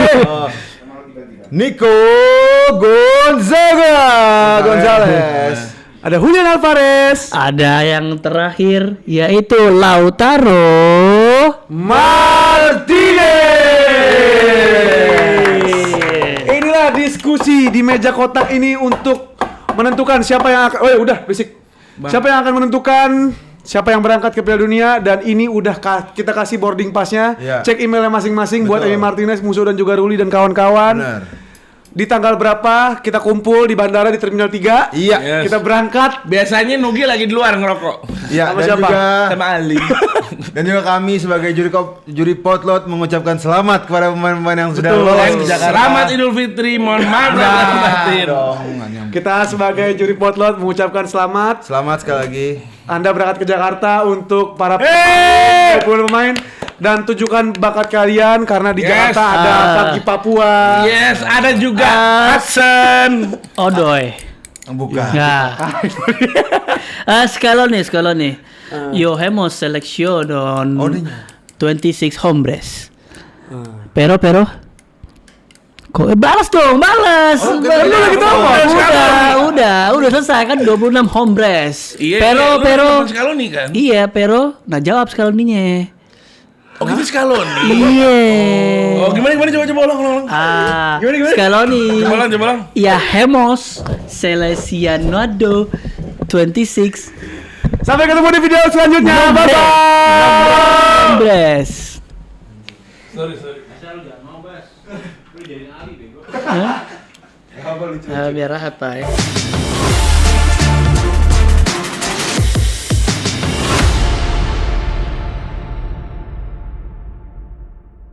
S2: Nico Gonzalez.
S1: Ada Julian Alvarez.
S3: ada yang terakhir yaitu Lautaro
S1: Martinez. Inilah diskusi di meja kotak ini untuk menentukan siapa yang akan. Oh ya udah berisik. Siapa yang akan menentukan siapa yang berangkat ke Piala Dunia, dan ini udah kita kasih boarding passnya.
S2: Iya.
S1: Cek emailnya masing-masing buat
S2: Betul.
S1: Emi Martinez, Musso dan juga Ruli dan kawan-kawan.
S2: Benar.
S1: Di tanggal berapa kita kumpul di bandara di Terminal 3?
S2: Iya.
S4: Yes.
S1: Kita berangkat.
S4: biasanya Nugi lagi di luar ngerokok
S2: Iya,
S1: Sama
S2: dan
S1: siapa?
S2: juga
S4: sama Ali.
S2: dan juga kami sebagai juri potlot mengucapkan selamat kepada pemain-pemain yang sudah
S1: Betul.
S2: lolos ke Jakarta.
S4: Selamat Idul Fitri, mohon maaf lahir batin.
S1: Kita sebagai juri potlot mengucapkan selamat.
S2: Selamat sekali lagi.
S1: Anda berangkat ke Jakarta untuk para pemain dan tunjukkan bakat kalian karena di
S4: Yes.
S1: Jakarta ada Kaki Papua.
S4: Yes, ada juga Hudson.
S3: Odoy.
S2: Bukan.
S3: Ya. Scaloni. Yo hemos seleccionado
S2: Odenya.
S3: 26 hombres. Pero. Balas dong, balas.
S2: Oh,
S3: Balas.
S2: kita lagi ngomong.
S3: Udah selesai kan 26 hombres.
S4: Iya,
S3: Pero.
S4: Scaloni kan?
S3: Iya, pero. Nah, jawab Scaloni-nya.
S4: Oh, gitu Scaloni.
S3: Iya.
S4: Oh, gimana coba ulang.
S1: Gimana?
S3: Scaloni.
S4: Coba ulang.
S3: Ya hemos seleccionado 26
S1: Sampai ketemu di video selanjutnya. Bye bye.
S3: hombres.
S4: Sorry.
S3: Biar rahat, Pak.